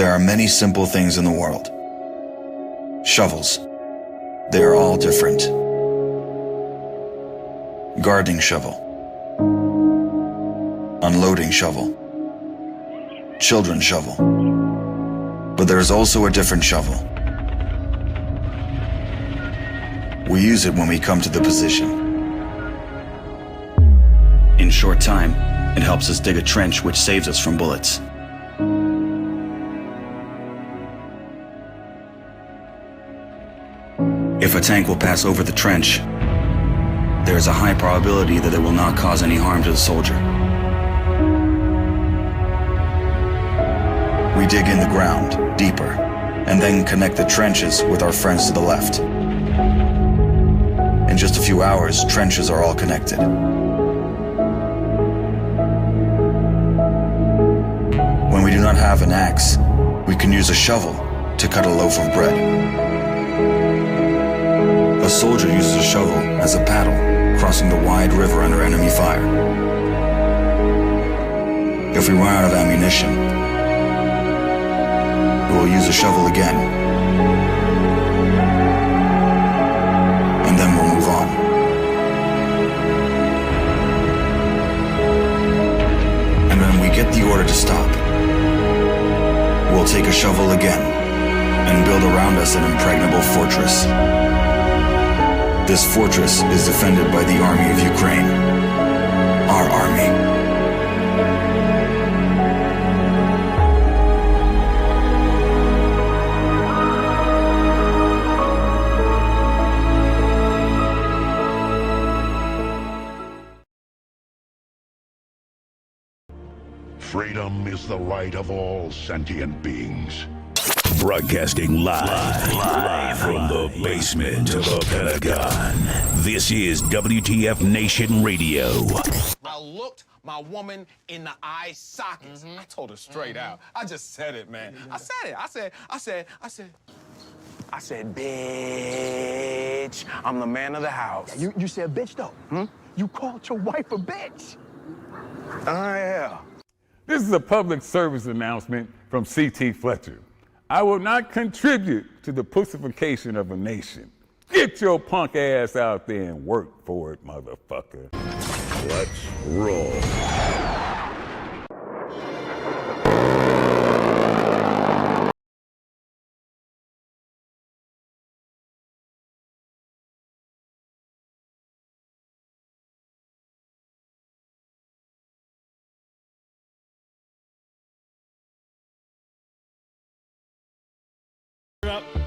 There are many simple things in the world. Shovels. They are all different. Gardening shovel. Unloading shovel. Children's shovel. But there is also a different shovel. We use it when we come to the position. In short time, it helps us dig a trench which saves us from bullets. If a tank will pass over the trench, there is a high probability that it will not cause any harm to the soldier. We dig in the ground, deeper, and then connect the trenches with our friends to the left. In just a few hours, trenches are all connected. When we do not have an axe, we can use a shovel to cut a loaf of bread. A soldier uses a shovel as a paddle, crossing the wide river under enemy fire. If we run out of ammunition, we will use a shovel again, and then we'll move on. And when we get the order to stop, we'll take a shovel again and build around us an impregnable fortress. This fortress is defended by the army of Ukraine, our army. Freedom is the right of all sentient beings. Broadcasting live from the basement of the Pentagon. This is WTF Nation Radio. I looked my woman in the eye sockets. I told her straight out. I just said it, man. I said it. I said, bitch, I'm the man of the house. You said bitch, though. You called your wife a bitch. Yeah. This is a public service announcement from C.T. Fletcher. I will not contribute to the pussification of a nation. Get your punk ass out there and work for it, motherfucker. Let's roll.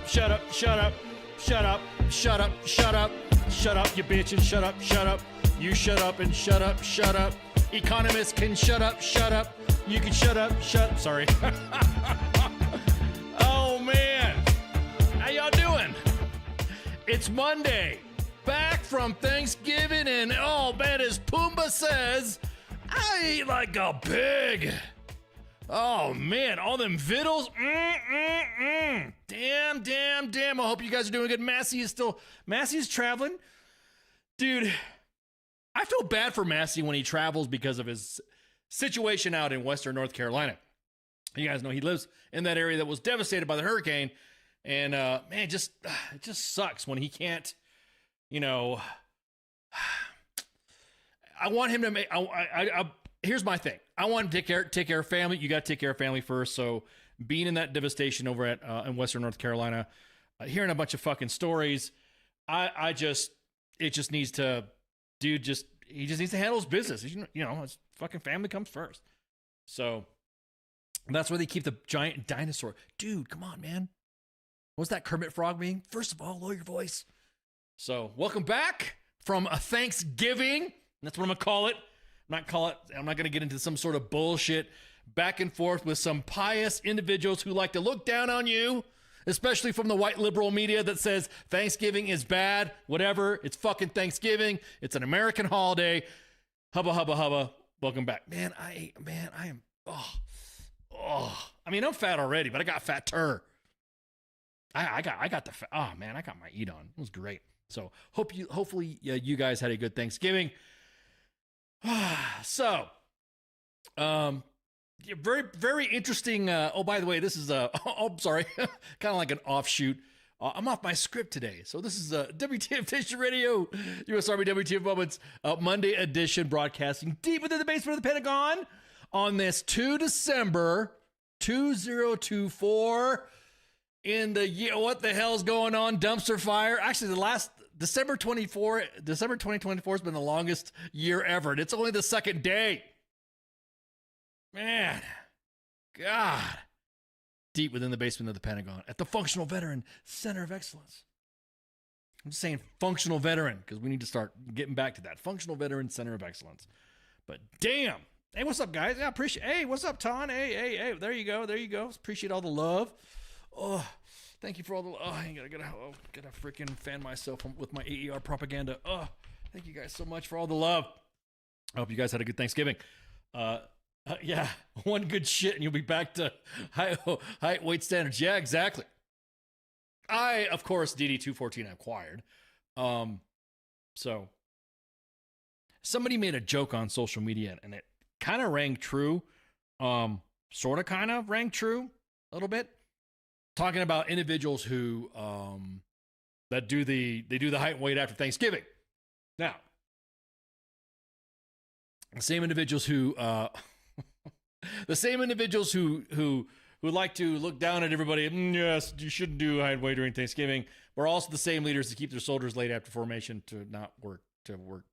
Shut up, shut up, shut up, shut up, shut up, shut up, you bitches, shut up, shut up. You shut up and shut up, shut up. Economists can shut up, shut up. You can shut up, sorry. Oh man, how y'all doing? It's Monday, back from Thanksgiving, and oh man, as Pumbaa says, I eat like a pig. Oh man, all them vittles. Damn. I hope you guys are doing good. Massey is traveling. Dude, I feel bad for Massey when he travels because of his situation out in Western North Carolina. You guys know he lives in that area that was devastated by the hurricane. And man, it just sucks when he can't, I want him to make, here's my thing. I want him to take care of family. You got to take care of family first. So being in that devastation over at in Western North Carolina, hearing a bunch of fucking stories, it just needs to, he just needs to handle his business. His fucking family comes first. So that's where they keep the giant dinosaur. Dude, come on, man. What's that Kermit Frog mean? First of all, lower your voice. So welcome back from a Thanksgiving. That's what I'm gonna call it. I'm not going to get into some sort of bullshit back and forth with some pious individuals who like to look down on you, especially from the white liberal media that says Thanksgiving is bad, whatever. It's fucking Thanksgiving. It's an American holiday. Hubba, hubba, hubba. Welcome back. Man, I am, I mean, I'm fat already, but I got fatter. I got the fat. Oh man, I got my eat on. It was great. So hopefully you guys had a good Thanksgiving. So, very, very interesting. Oh, by the way, this is oh, I'm sorry, kind of like an offshoot. I'm off my script today, so this is WTF Nation Radio, U.S. Army WTF Moments, Monday edition, broadcasting deep within the basement of the Pentagon on this 2 December 2024. In the year, what the hell's going on? Dumpster fire. Actually, the last December 2024 has been the longest year ever, and it's only the second day. Man, God. Deep within the basement of the Pentagon at the Functional Veteran Center of Excellence. I'm just saying functional veteran because we need to start getting back to that. Functional Veteran Center of Excellence. But damn. Hey, what's up, guys? I appreciate. Hey, what's up, Ton? Hey. There you go. Appreciate all the love. Oh, thank you for all the. Oh, I gotta freaking fan myself with my AER propaganda. Oh, thank you guys so much for all the love. I hope you guys had a good Thanksgiving. Yeah, one good shit and you'll be back to height weight standards. Yeah, exactly. I, of course, DD214 acquired. So somebody made a joke on social media and it kind of rang true. Sort of kind of rang true a little bit. Talking about individuals who that do the height and weight after Thanksgiving. Now, the same individuals who who like to look down at everybody. Yes, you shouldn't do height and weight during Thanksgiving. We're also the same leaders that keep their soldiers late after formation to not work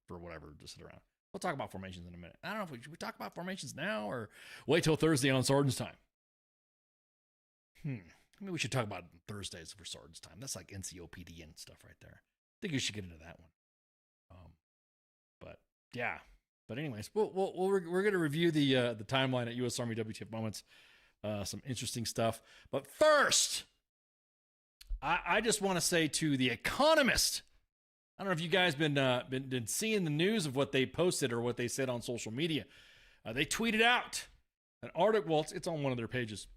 for whatever, to sit around. We'll talk about formations in a minute. I don't know if should we talk about formations now or wait till Thursday on Sergeant's time. Maybe we should talk about Thursdays for Sergeant's time. That's like NCOPD and stuff right there. I think we should get into that one. But yeah. But anyways, we're going to review the timeline at U.S. Army WTF Moments. Some interesting stuff. But first, I just want to say to The Economist, I don't know if you guys been seeing the news of what they posted or what they said on social media. They tweeted out an article. Well, it's on one of their pages.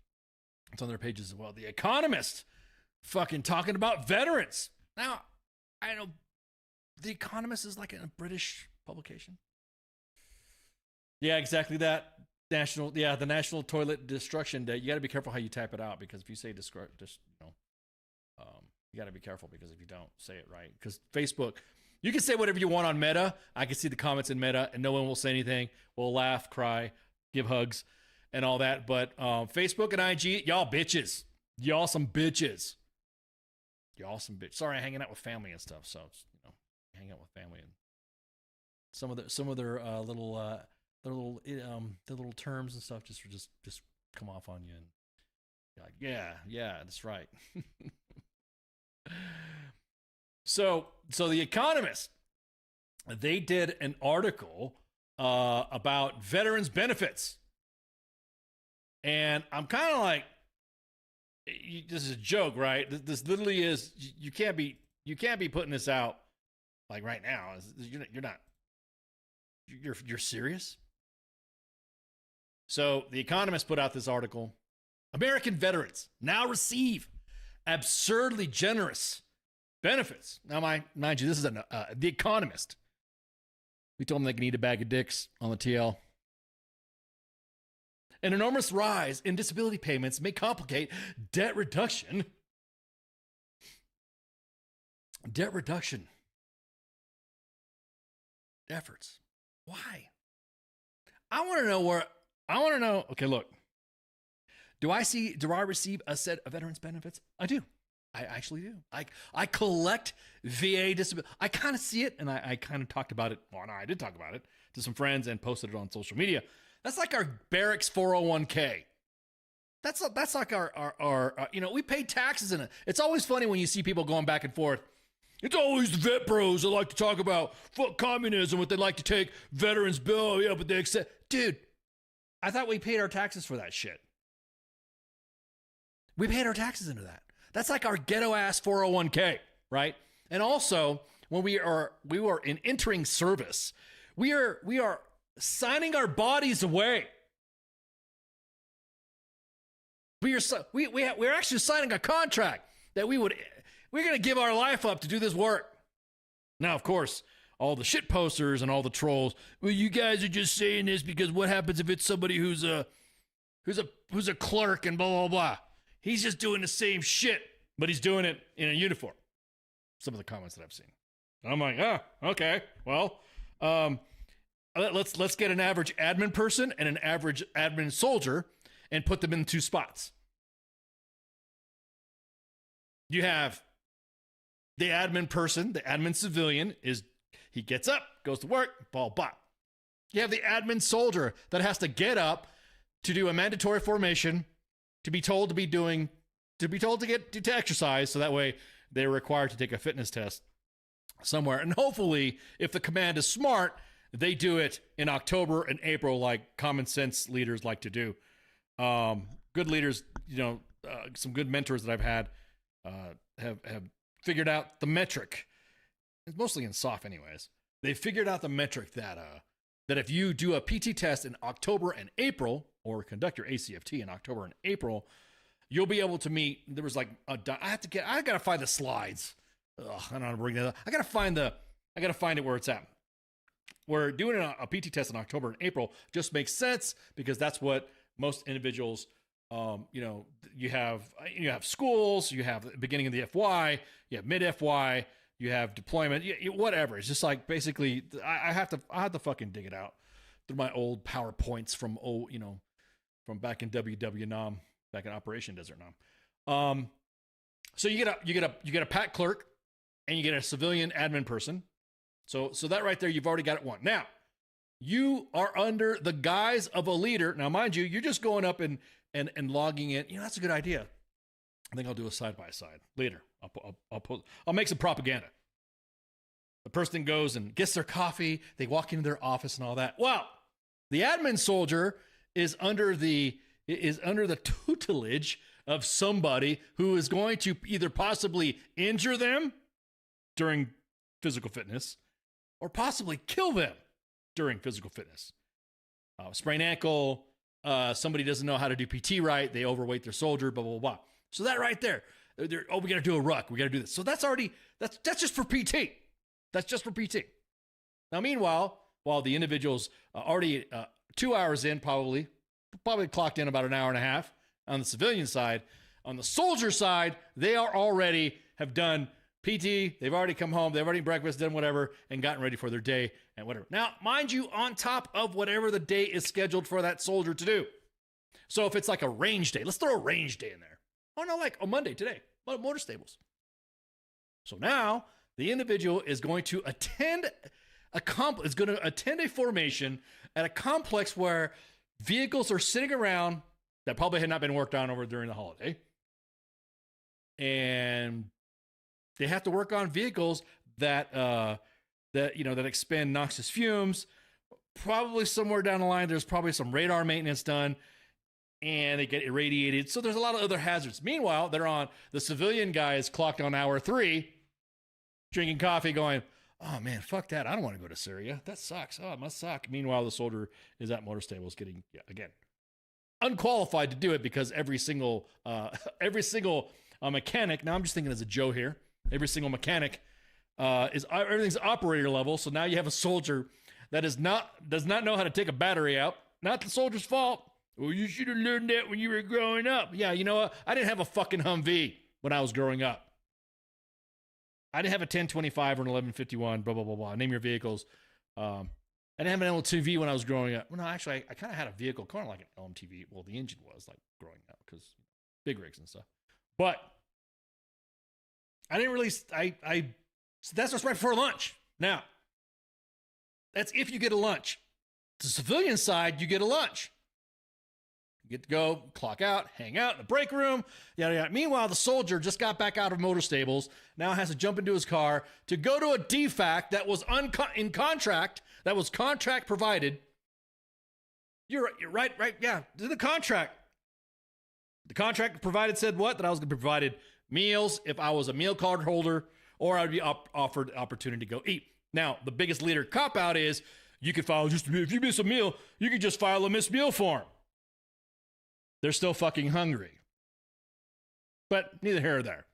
It's on their pages as well. The Economist fucking talking about veterans. Now, I know The Economist is like a British publication. Yeah, exactly that. The National Toilet Destruction Day. You got to be careful how you type it out because if you say you got to be careful because if you don't say it right, because Facebook, you can say whatever you want on Meta. I can see the comments in Meta, and no one will say anything. We'll laugh, cry, give hugs, and all that. But Facebook and IG, y'all bitches, y'all some bitches, y'all some bitch. Sorry, I'm hanging out with family and stuff, so hang out with family and some of their little terms and stuff just come off on you and you're like, yeah, that's right. So The Economist, they did an article about veterans benefits, and I'm kind of like, this is a joke, right? This literally is. You can't be putting this out like right now. You're serious? So The Economist put out this article. American veterans now receive absurdly generous benefits. Now, mind you, this is The Economist. We told them they can eat a bag of dicks on the TL. An enormous rise in disability payments may complicate debt reduction. Debt reduction efforts. Why? I want to know. Okay, look. Do I receive a set of veterans benefits? I do. I actually do. I collect VA disability. I kind of see it, and I kind of talked about it. Well, no, I did talk about it to some friends and posted it on social media. That's like our barracks 401k. That's like our we pay taxes in it. It's always funny when you see people going back and forth. It's always the vet bros that like to talk about fuck communism, what they like to take veterans bill. Yeah, but they accept. Dude, I thought we paid our taxes for that shit. We paid our taxes into that. That's like our ghetto ass 401k, right? And also, when we were in entering service, we are signing our bodies away. We're actually signing a contract that we're going to give our life up to do this work. Now, of course, all the shit posters and all the trolls, well, you guys are just saying this because what happens if it's somebody who's who's a clerk and blah, blah, blah. He's just doing the same shit, but he's doing it in a uniform. Some of the comments that I've seen. I'm like, okay, well, let's get an average admin person and an average admin soldier and put them in 2 spots. You have the admin person, the admin civilian he gets up, goes to work, blah, blah. You have the admin soldier that has to get up to do a mandatory formation, to be told to exercise, so that way they're required to take a fitness test somewhere. And hopefully, if the command is smart, they do it in October and April like common sense leaders like to do. Good leaders, some good mentors that I've had have figured out the metric. It's mostly in SOF anyways. They figured out the metric that if you do a PT test in October and April, or conduct your ACFT in October and April, you'll be able to meet. There was like I gotta find the slides. Ugh, I don't know how to bring that up. I gotta find it where it's at. Where doing a PT test in October and April just makes sense because that's what most individuals, you have schools, you have the beginning of the FY, you have mid FY, you have deployment, whatever. It's just like basically I have to fucking dig it out through my old PowerPoints from back in WWNOM, back in Operation Desert Nom. So you get a PAC clerk and you get a civilian admin person. So that right there, you've already got it one. Now, you are under the guise of a leader. Now, mind you, you're just going up and logging in. That's a good idea. I think I'll do a side-by-side later. I'll make some propaganda. The person goes and gets their coffee. They walk into their office and all that. Well, the admin soldier is under the tutelage of somebody who is going to either possibly injure them during physical fitness or possibly kill them during physical fitness. Sprained ankle, somebody doesn't know how to do PT right, they overweight their soldier, blah, blah, blah. So that right there, we got to do a ruck, we got to do this. So that's just for PT. That's just for PT. Now, meanwhile, while the individual's already 2 hours in, probably clocked in about an hour and a half on the civilian side, on the soldier side, they have done PT, they've already come home, they've already breakfast, done whatever, and gotten ready for their day and whatever. Now, mind you, on top of whatever the day is scheduled for that soldier to do. So if it's like a range day, let's throw a range day in there. Oh no, like a Monday today, motor stables. So now the individual is going to attend a formation at a complex where vehicles are sitting around that probably had not been worked on over during the holiday. And they have to work on vehicles that expend noxious fumes. Probably somewhere down the line, there's probably some radar maintenance done, and they get irradiated. So there's a lot of other hazards. Meanwhile, the civilian guy is clocked on hour 3, drinking coffee, going, "Oh man, fuck that! I don't want to go to Syria. That sucks. Oh, it must suck." Meanwhile, the soldier is at motor stables, getting again unqualified to do it because every single mechanic. Now I'm just thinking as a Joe here. Every single mechanic everything's operator level. So now you have a soldier that does not know how to take a battery out. Not the soldier's fault. Well, you should have learned that when you were growing up. Yeah, you know what? I didn't have a fucking Humvee when I was growing up. I didn't have a 1025 or an 1151, blah, blah, blah, blah. Name your vehicles. I didn't have an LMTV when I was growing up. Well, no, actually, I kind of had a vehicle, kind of like an LMTV. Well, the engine was like growing up because big rigs and stuff. But I didn't really, so that's what's right before lunch. Now, that's if you get a lunch. The civilian side, you get a lunch. You get to go, clock out, hang out in the break room, yada, yada. Meanwhile, the soldier just got back out of motor stables, now has to jump into his car to go to a DFAC that was in contract, that was contract provided. You're right, yeah, the contract. The contract provided said what? That I was going to be provided meals if I was a meal card holder, or I'd be offered the opportunity to go eat. Now, the biggest leader cop-out is you could file if you miss a meal, you could just file a missed meal form. They're still fucking hungry. But neither here or there.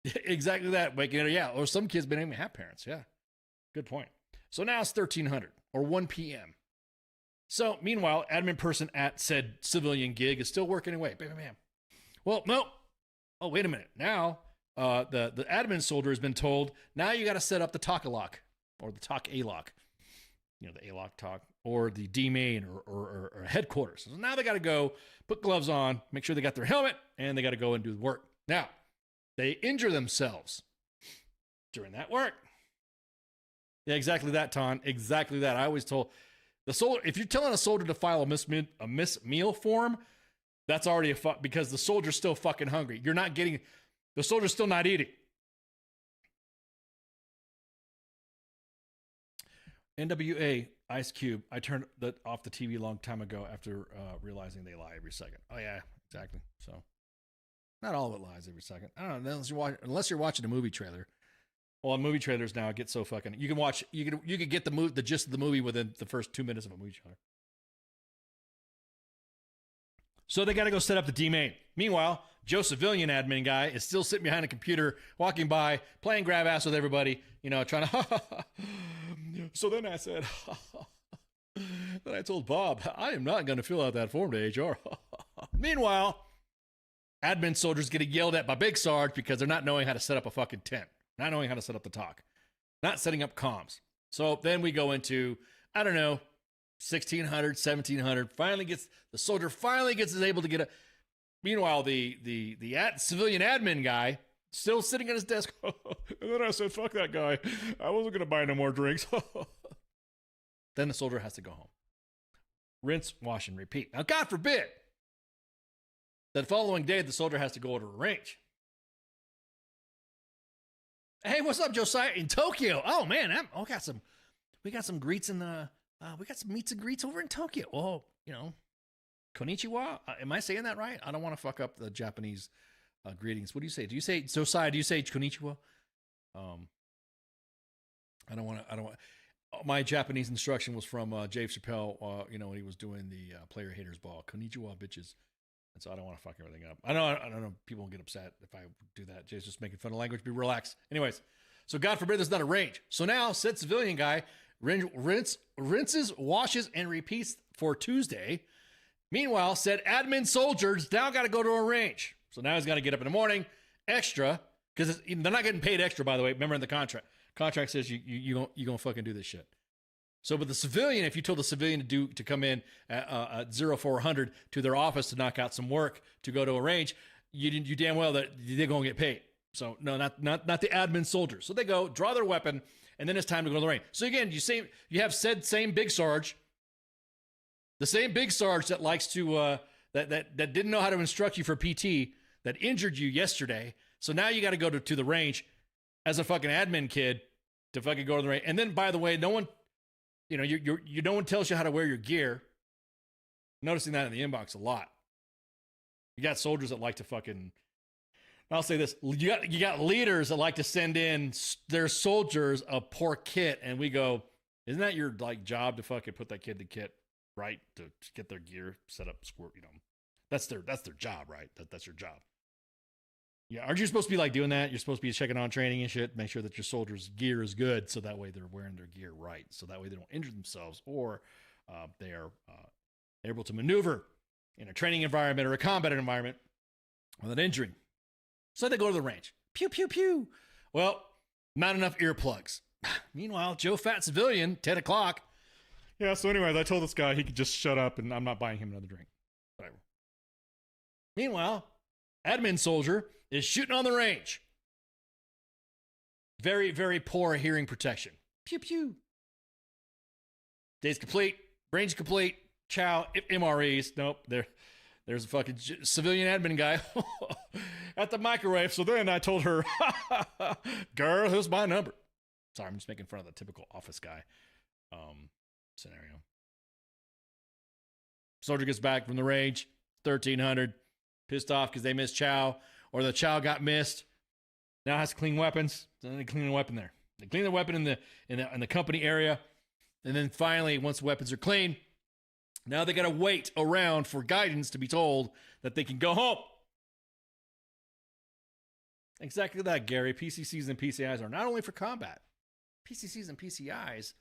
Exactly that. Yeah, or some kids may not even have parents. Yeah, good point. So now it's 1300 or 1 p.m. So, meanwhile, admin person at said civilian gig is still working away. Bam, bam, bam. Well, no. Oh, wait a minute. Now, the admin soldier has been told, now you got to set up the talk-a-lock, or the talk-a-lock. You know, the A-lock talk, or the D-main, or headquarters. So now they got to go, put gloves on, make sure they got their helmet, and they got to go and do the work. Now, they injure themselves during that work. Yeah, exactly that, Ton. Exactly that. I always told the soldier, if you're telling a soldier to file a miss meal form, that's already a fuck, because the soldier's still fucking hungry. You're not getting, the soldier's still not eating. NWA, Ice Cube. I turned off the TV a long time ago after realizing they lie every second. Oh yeah, exactly. So, not all of it lies every second. I don't know, unless you're watching a movie trailer. Well, movie trailers now get so fucking. You could get the gist of the movie within the first 2 minutes of a movie trailer. So they got to go set up the D-main. Meanwhile, Joe Civilian admin guy is still sitting behind a computer, walking by, playing grab ass with everybody, trying to. So then I said, then I told Bob, I am not going to fill out that form to HR. Meanwhile, admin soldiers getting yelled at by Big Sarge because they're not knowing how to set up a fucking tent, not knowing how to set up the talk, not setting up comms. So then we go into, I don't know, 1600, 1700. The soldier finally gets able to get a. Meanwhile, the civilian admin guy still sitting at his desk. And then I said, "Fuck that guy. I wasn't gonna buy no more drinks." Then the soldier has to go home. Rinse, wash, and repeat. Now, God forbid that following day the soldier has to go to a range. Hey, what's up, Josiah? In Tokyo. Oh man, we got some greets in the. We got some meets and greets over in Tokyo. Oh, konnichiwa. Am I saying that right? I don't want to fuck up the Japanese greetings. What do you say? Do you say Josiah? Do you say konnichiwa? I don't want. My Japanese instruction was from Dave Chappelle. When he was doing the player haters ball. Konnichiwa, bitches. And so I don't want to fuck everything up. I don't know. People will get upset if I do that. Jay's just making fun of language. Be relaxed. Anyways, so God forbid there's not a range. So now said civilian guy rinses, washes, and repeats for Tuesday. Meanwhile, said admin soldiers now got to go to a range. So now he's got to get up in the morning extra, because they're not getting paid extra, by the way. Remember in the contract. Contract says you gonna fucking do this shit. So, but the civilian, if you told the civilian to come in at 0400 to their office to knock out some work to go to a range, you damn well that they're gonna get paid. So no, not the admin soldiers. So they go draw their weapon, and then it's time to go to the range. So again, you have said same big sarge, the same big sarge that likes to that didn't know how to instruct you for PT, that injured you yesterday. So now you got to go to the range as a fucking admin kid to fucking go to the range. And then, by the way, no one, no one tells you how to wear your gear. Noticing that in the inbox a lot. You got soldiers that like to fucking. I'll say this: you got leaders that like to send in their soldiers a poor kit, and we go, isn't that your job to fucking put that kid to kit right to get their gear set up, squirt? That's their job, right? That's your job. Yeah, aren't you supposed to be doing that? You're supposed to be checking on training and shit, make sure that your soldiers' gear is good, so that way they're wearing their gear right, so that way they don't injure themselves, or they are able to maneuver in a training environment or a combat environment without injuring. So they go to the range. Pew, pew, pew. Well, not enough earplugs. Meanwhile, Joe Fat Civilian, 10 o'clock. Yeah, so anyways, I told this guy he could just shut up and I'm not buying him another drink. Whatever. Meanwhile, admin soldier is shooting on the range. Very, very poor hearing protection. Pew, pew. Day's complete. Range complete. Chow. MREs. Nope. There's a fucking civilian admin guy at the microwave. So then I told her, girl, here's my number. Sorry, I'm just making fun of the typical office guy scenario. Soldier gets back from the range, 1300, pissed off because they missed chow, or the chow got missed. Now has to clean weapons. Then they clean the weapon there. They clean the weapon in the company area, and then finally, once the weapons are clean, now they got to wait around for guidance to be told that they can go home. Exactly that, Gary. PCCs and PCIs are not only for combat. PCCs and PCIs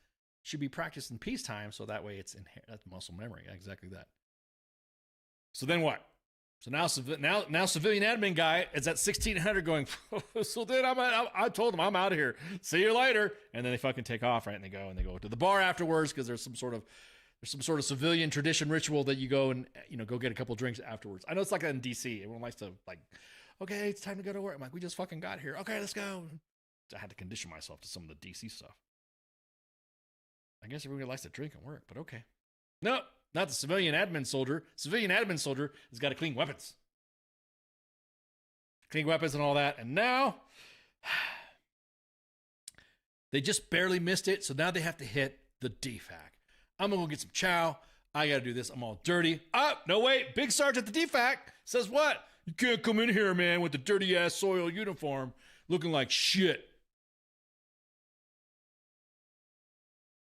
should be practiced in peacetime, so that way it's that's muscle memory. Exactly that. So then what? So now civilian admin guy is at 1600 going, so then I told him I'm out of here. See you later. And then they fucking take off, right? And they go to the bar afterwards because there's some sort of civilian tradition ritual that you go and, go get a couple drinks afterwards. I know it's like that in DC. Everyone likes to okay, it's time to go to work. I'm like, we just fucking got here. Okay, let's go. I had to condition myself to some of the DC stuff. I guess everybody likes to drink and work, but okay. No, not the civilian admin soldier. Civilian admin soldier has got to clean weapons. Clean weapons and all that. And now they just barely missed it. So now they have to hit the DFAC. I'm going to go get some chow. I got to do this. I'm all dirty. No, wait. Big Sergeant the DFAC says what? You can't come in here, man, with the dirty ass soil uniform looking like shit.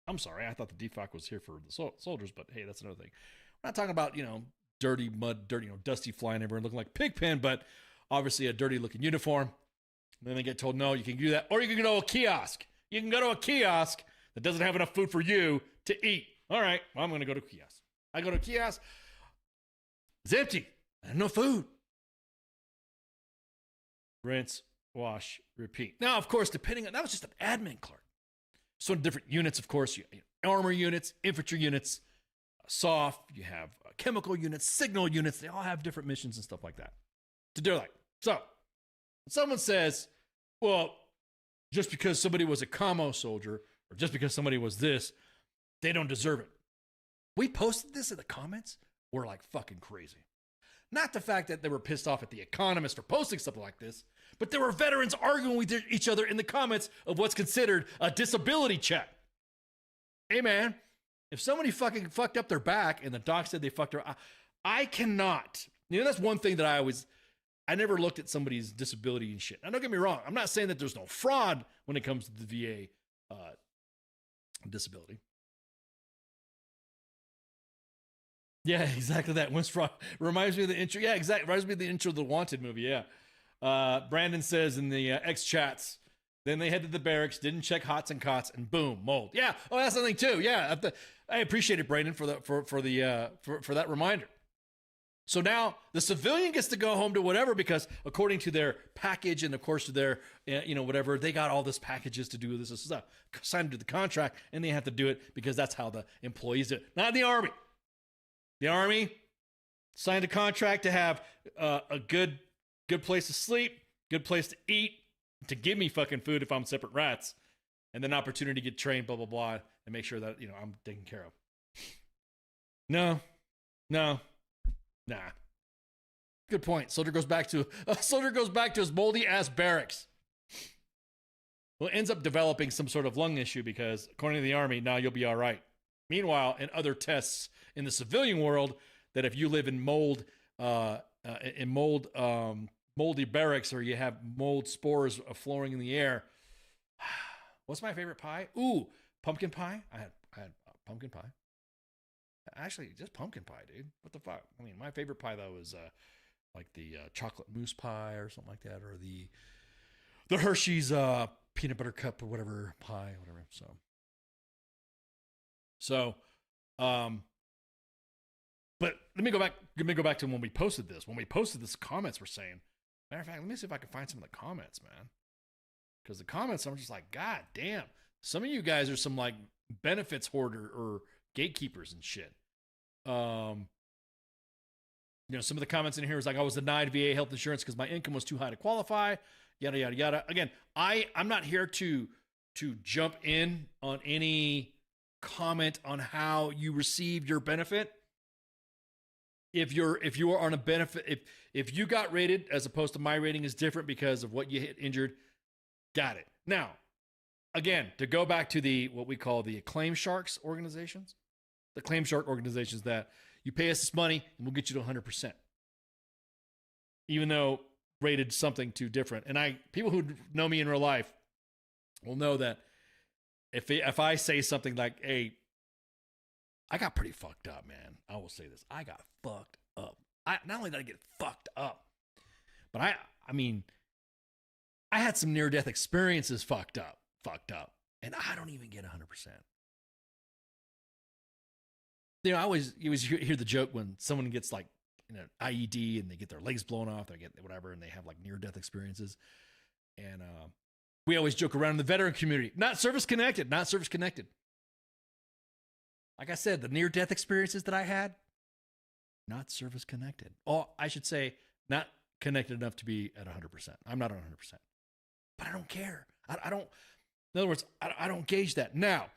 I'm sorry. I thought the DFAC was here for the soldiers, but hey, that's another thing. We're not talking about, dirty mud, dirty, Dusty flying everywhere looking like Pigpen, but obviously a dirty looking uniform. And then they get told, no, you can do that. Or you can go to a kiosk. You can go to a kiosk that doesn't have enough food for you to eat. All right, well, I'm going to go to a kiosk. I go to a kiosk. It's empty. I have no food. Rinse, wash, repeat. Now, of course, that was just an admin clerk. So different units, of course, you armor units, infantry units, soft, you have chemical units, signal units. They all have different missions and stuff like that to do like. So when someone says, well, just because somebody was a commo soldier or just because somebody was this, they don't deserve it. We posted this in the comments. We're like fucking crazy. Not the fact that they were pissed off at The Economist for posting something like this, but there were veterans arguing with each other in the comments of what's considered a disability check. Hey, man, if somebody fucking fucked up their back and the doc said they fucked her, I cannot. That's one thing that I never looked at somebody's disability and shit. Now, don't get me wrong. I'm not saying that there's no fraud when it comes to the VA disability. Yeah, exactly that. Reminds me of the intro. Yeah, exactly. Reminds me of the intro of the Wanted movie. Yeah. Brandon says in the X chats, then they head to the barracks, didn't check hots and cots, and boom, mold. Yeah. Oh, that's something too. Yeah. I appreciate it, Brandon, for that reminder. So now the civilian gets to go home to whatever because according to their package and of course to their whatever, they got all this packages to do this stuff, signed to the contract, and they have to do it because that's how the employees do it. Not the Army. The Army signed a contract to have a good place to sleep, good place to eat, to give me fucking food if I'm separate rats, and then opportunity to get trained, blah, blah, blah, and make sure that, I'm taken care of. No. Nah. Good point. Soldier goes back to his moldy ass barracks. Well, it ends up developing some sort of lung issue because according to the Army, now you'll be all right. Meanwhile, in other tests in the civilian world, that if you live in moldy barracks or you have mold spores flowing in the air, what's my favorite pie? Ooh, pumpkin pie. I had pumpkin pie. Actually, just pumpkin pie, dude. What the fuck? I mean, my favorite pie though is like the chocolate mousse pie or something like that, or the Hershey's peanut butter cup or whatever pie, whatever. So, but let me go back to when we posted this. When we posted this, comments were saying, matter of fact, let me see if I can find some of the comments, man. Because the comments, I'm just like, God damn. Some of you guys are some like benefits hoarder or gatekeepers and shit. Some of the comments in here was like, I was denied VA health insurance because my income was too high to qualify. Yada, yada, yada. Again, I'm not here to jump in on any comment on how you received your benefit. If you are on a benefit, if you got rated as opposed to my rating is different because of what you hit injured, got it. Now, again, to go back to what we call the Claim Sharks organizations, the Claim Shark organizations that you pay us this money and we'll get you to 100%. Even though rated something too different. And people who know me in real life will know that if I say something like, hey, I got pretty fucked up, man. I will say this. I got fucked up. Not only did I get fucked up, but I had some near-death experiences fucked up. And I don't even get 100%. I always hear the joke when someone gets like IED and they get their legs blown off, they get whatever, and they have like near-death experiences. And we always joke around in the veteran community, not service connected. Like I said, the near-death experiences that I had, not service connected. Or I should say, not connected enough to be at 100%. I'm not at 100%, but I don't care. I don't. In other words, I don't gauge that. Now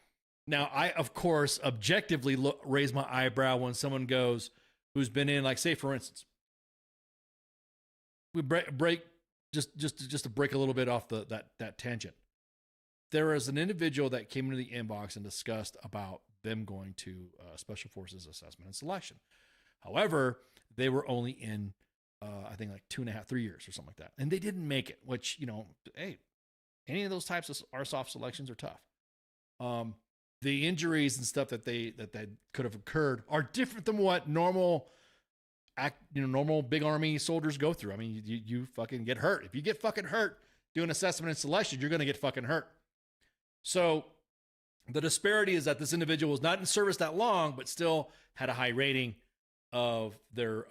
I of course objectively raise my eyebrow when someone goes who's been in, like, say for instance, we break just to break a little bit off that tangent. There is an individual that came into the inbox and discussed about them going to Special Forces Assessment and Selection. However, they were only in, I think, like 2.5, 3 years or something like that. And they didn't make it, which, hey, any of those types of RSOF selections are tough. The injuries and stuff that they could have occurred are different than what normal big army soldiers go through. I mean, you fucking get hurt. If you get fucking hurt doing assessment and selection, you're going to get fucking hurt. So the disparity is that this individual was not in service that long, but still had a high rating of their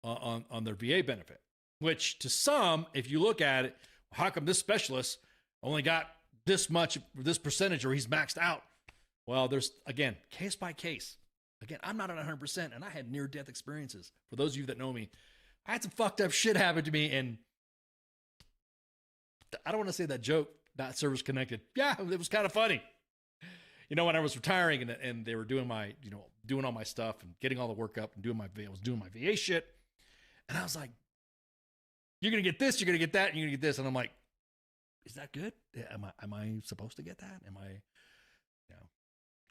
on their VA benefit, which to some, if you look at it, how come this specialist only got this percentage, or he's maxed out? Well, there's, again, case by case. Again, I'm not at 100%, and I had near-death experiences. For those of you that know me, I had some fucked up shit happen to me, and I don't want to say that joke, not service connected. Yeah, it was kind of funny. When I was retiring and they were doing my, doing all my stuff and getting all the work up and I was doing my VA shit. And I was like, you're going to get this, you're going to get that, and you're going to get this. And I'm like, is that good? Am I supposed to get that?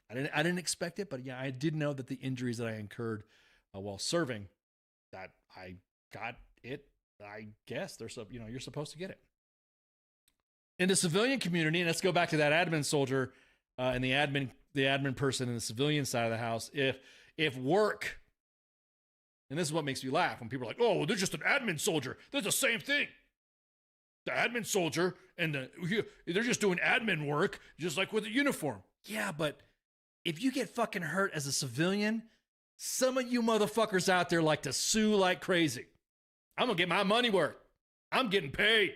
I didn't expect it, but yeah, I did know that the injuries that I incurred while serving, that I got it. I guess you're supposed to get it. In the civilian community, and let's go back to that admin soldier and the admin person in the civilian side of the house. If work, and this is what makes me laugh when people are like, oh, well, they're just an admin soldier. They're the same thing. The admin soldier and they're just doing admin work, just like with a uniform. Yeah, but if you get fucking hurt as a civilian, some of you motherfuckers out there like to sue like crazy. I'm gonna get my money worth. I'm getting paid.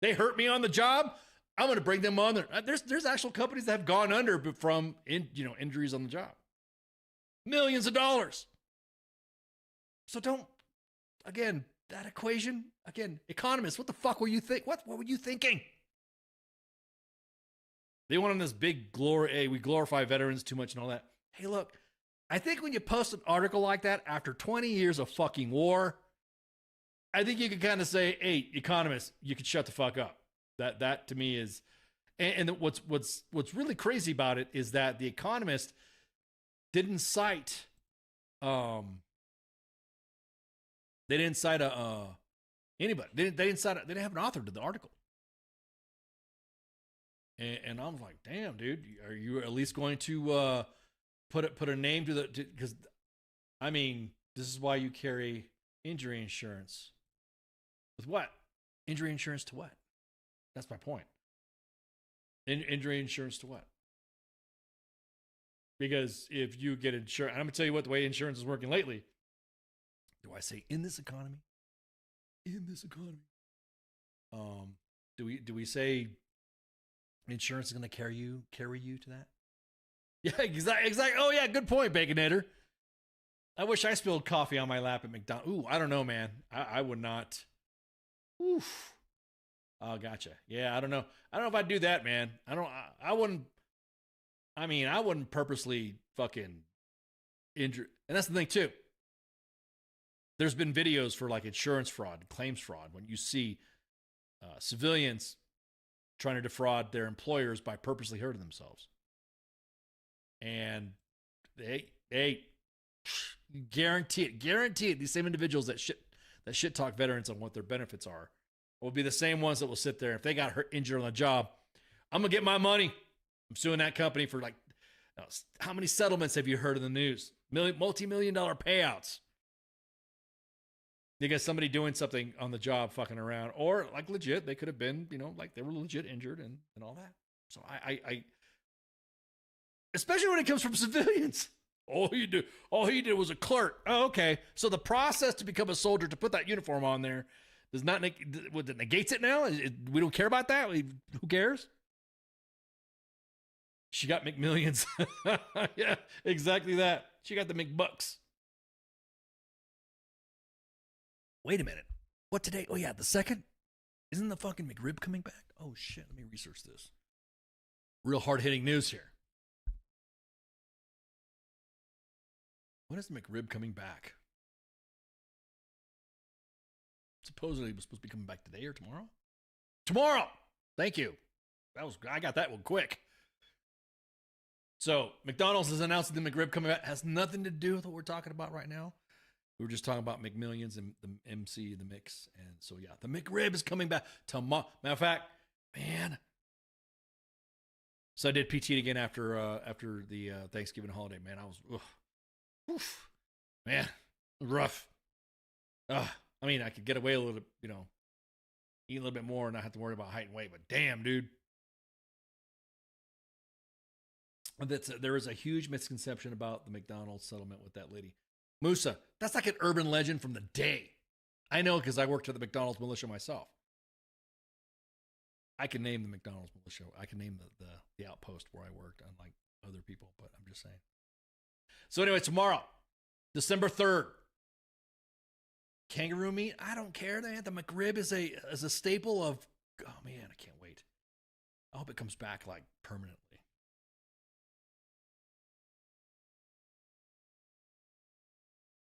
They hurt me on the job, I'm gonna bring them on there. There's actual companies that have gone under from injuries on the job. Millions of dollars. So don't, again, that equation, again, economists, what the fuck were you what were you thinking? They went on this big glory, hey, we glorify veterans too much and all that. Hey, look, I think when you post an article like that after 20 years of fucking war, I think you can kind of say, hey, economists, you can shut the fuck up. That to me is, and what's really crazy about it is that the Economist didn't cite, they didn't cite anybody. They didn't have an author to the article. And I'm like, damn, dude, are you at least going to put a name to because I mean, this is why you carry injury insurance. With what? Injury insurance to what? That's my point. Injury insurance to what? Because if you get insurance, I'm gonna tell you what the way insurance is working lately. Do I say in this economy? In this economy. Do we say insurance is going to carry you to that? Yeah, exactly. Oh yeah, good point, Baconator. I wish I spilled coffee on my lap at McDonald's. Ooh, I don't know, man. I would not. Oof. Oh, gotcha. Yeah, I don't know. I don't know if I'd do that, man. I wouldn't. I mean, I wouldn't purposely fucking injure. And that's the thing too. There's been videos for like insurance fraud, claims fraud, when you see civilians trying to defraud their employers by purposely hurting themselves. And they guarantee it. These same individuals that shit talk veterans on what their benefits are will be the same ones that will sit there. If they got injured on the job, I'm going to get my money. I'm suing that company for like, how many settlements have you heard in the news? Multi-million-dollar payouts. You got somebody doing something on the job fucking around, or like legit, they could have been, like they were legit injured and all that. So especially when it comes from civilians. All he did was a clerk. Oh, okay. So the process to become a soldier, to put that uniform on there, does not negates it now? We don't care about that? Who cares? She got McMillions. Yeah, exactly that. She got the McBucks. Wait a minute. What today? Oh, yeah, the 2nd? Isn't the fucking McRib coming back? Oh, shit. Let me research this. Real hard-hitting news here. When is the McRib coming back? Supposedly it was supposed to be coming back today or tomorrow. Tomorrow! Thank you. I got that one quick. So, McDonald's has announced that the McRib coming back. Has nothing to do with what we're talking about right now. We were just talking about McMillions and the MC, the mix. And so, yeah, the McRib is coming back tomorrow. Matter of fact, man. So I did PT again after the Thanksgiving holiday. Man, I was, oof, man, rough. I mean, I could get away a little, eat a little bit more and not have to worry about height and weight. But damn, dude. There is a huge misconception about the McDonald's settlement with that lady. Musa, that's like an urban legend from the day. I know because I worked at the McDonald's militia myself. I can name the McDonald's militia. I can name the outpost where I worked, unlike other people, but I'm just saying. So anyway, tomorrow, December 3rd. Kangaroo meat, I don't care. The McRib is a staple of, oh man, I can't wait. I hope it comes back like permanently.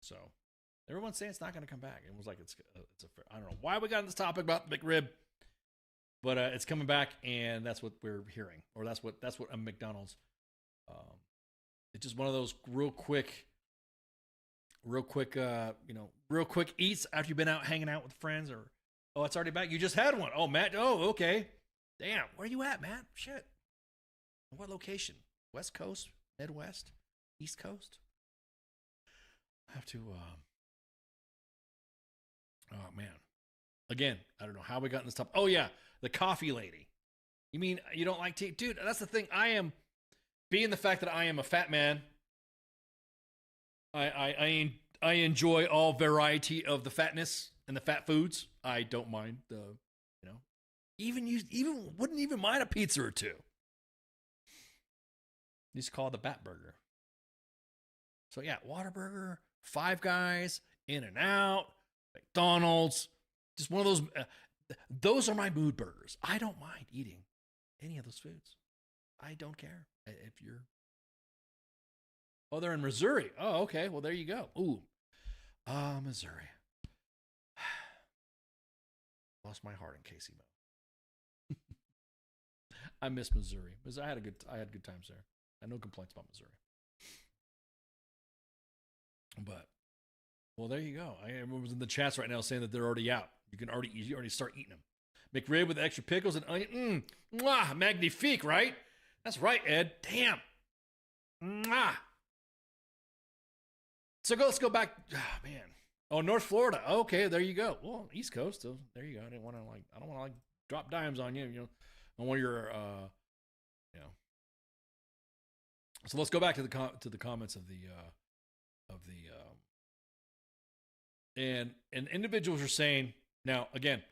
So everyone's saying it's not going to come back. It was like I don't know why we got on this topic about the McRib, but it's coming back, and that's what we're hearing, or that's what a McDonald's. It's just one of those real quick eats after you've been out hanging out with friends, or it's already back. You just had one. Oh, Matt. Oh, okay. Damn. Where you at, Matt? Shit. What location? West Coast, Midwest, East Coast? I have to, oh man. Again, I don't know how we got in this topic. Oh yeah, the coffee lady. You mean you don't like tea? Dude, that's the thing. Being the fact that I am a fat man, I enjoy all variety of the fatness and the fat foods. I don't mind wouldn't even mind a pizza or two. It's called the Bat Burger. So yeah, Whataburger, Five Guys, In-N-Out, McDonald's, just one of those. Those are my mood burgers. I don't mind eating any of those foods. I don't care if you're. Oh, they're in Missouri. Oh, okay. Well, there you go. Ooh, Missouri. Lost my heart in Casey, Mo. I miss Missouri. I had good times there. I had no complaints about Missouri. But, well, there you go. I was in the chats right now saying that they're already out. You already start eating them. McRib with extra pickles and onion. Mwah, magnifique, right? That's right, Ed. Damn. Mwah. So let's go back. Oh, man. Oh, North Florida. Okay, there you go. Well, East Coast. So there you go. I don't want to drop dimes on you. On one of your, So let's go back to the comments of the. And individuals are saying now again,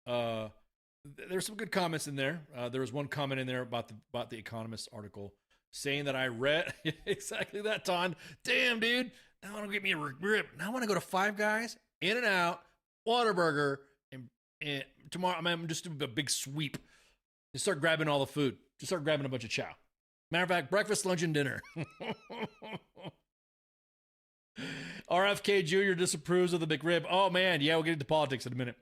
there's some good comments in there. There was one comment in there about the Economist article saying that I read exactly that, Ton. Damn, dude. Now I want to get me a rib. Now I want to go to Five Guys, In-N-Out, Whataburger, and tomorrow I'm just doing a big sweep. Just start grabbing all the food. Just start grabbing a bunch of chow. Matter of fact, breakfast, lunch, and dinner. RFK Jr. disapproves of the McRib. Oh man, yeah, we'll get into politics in a minute.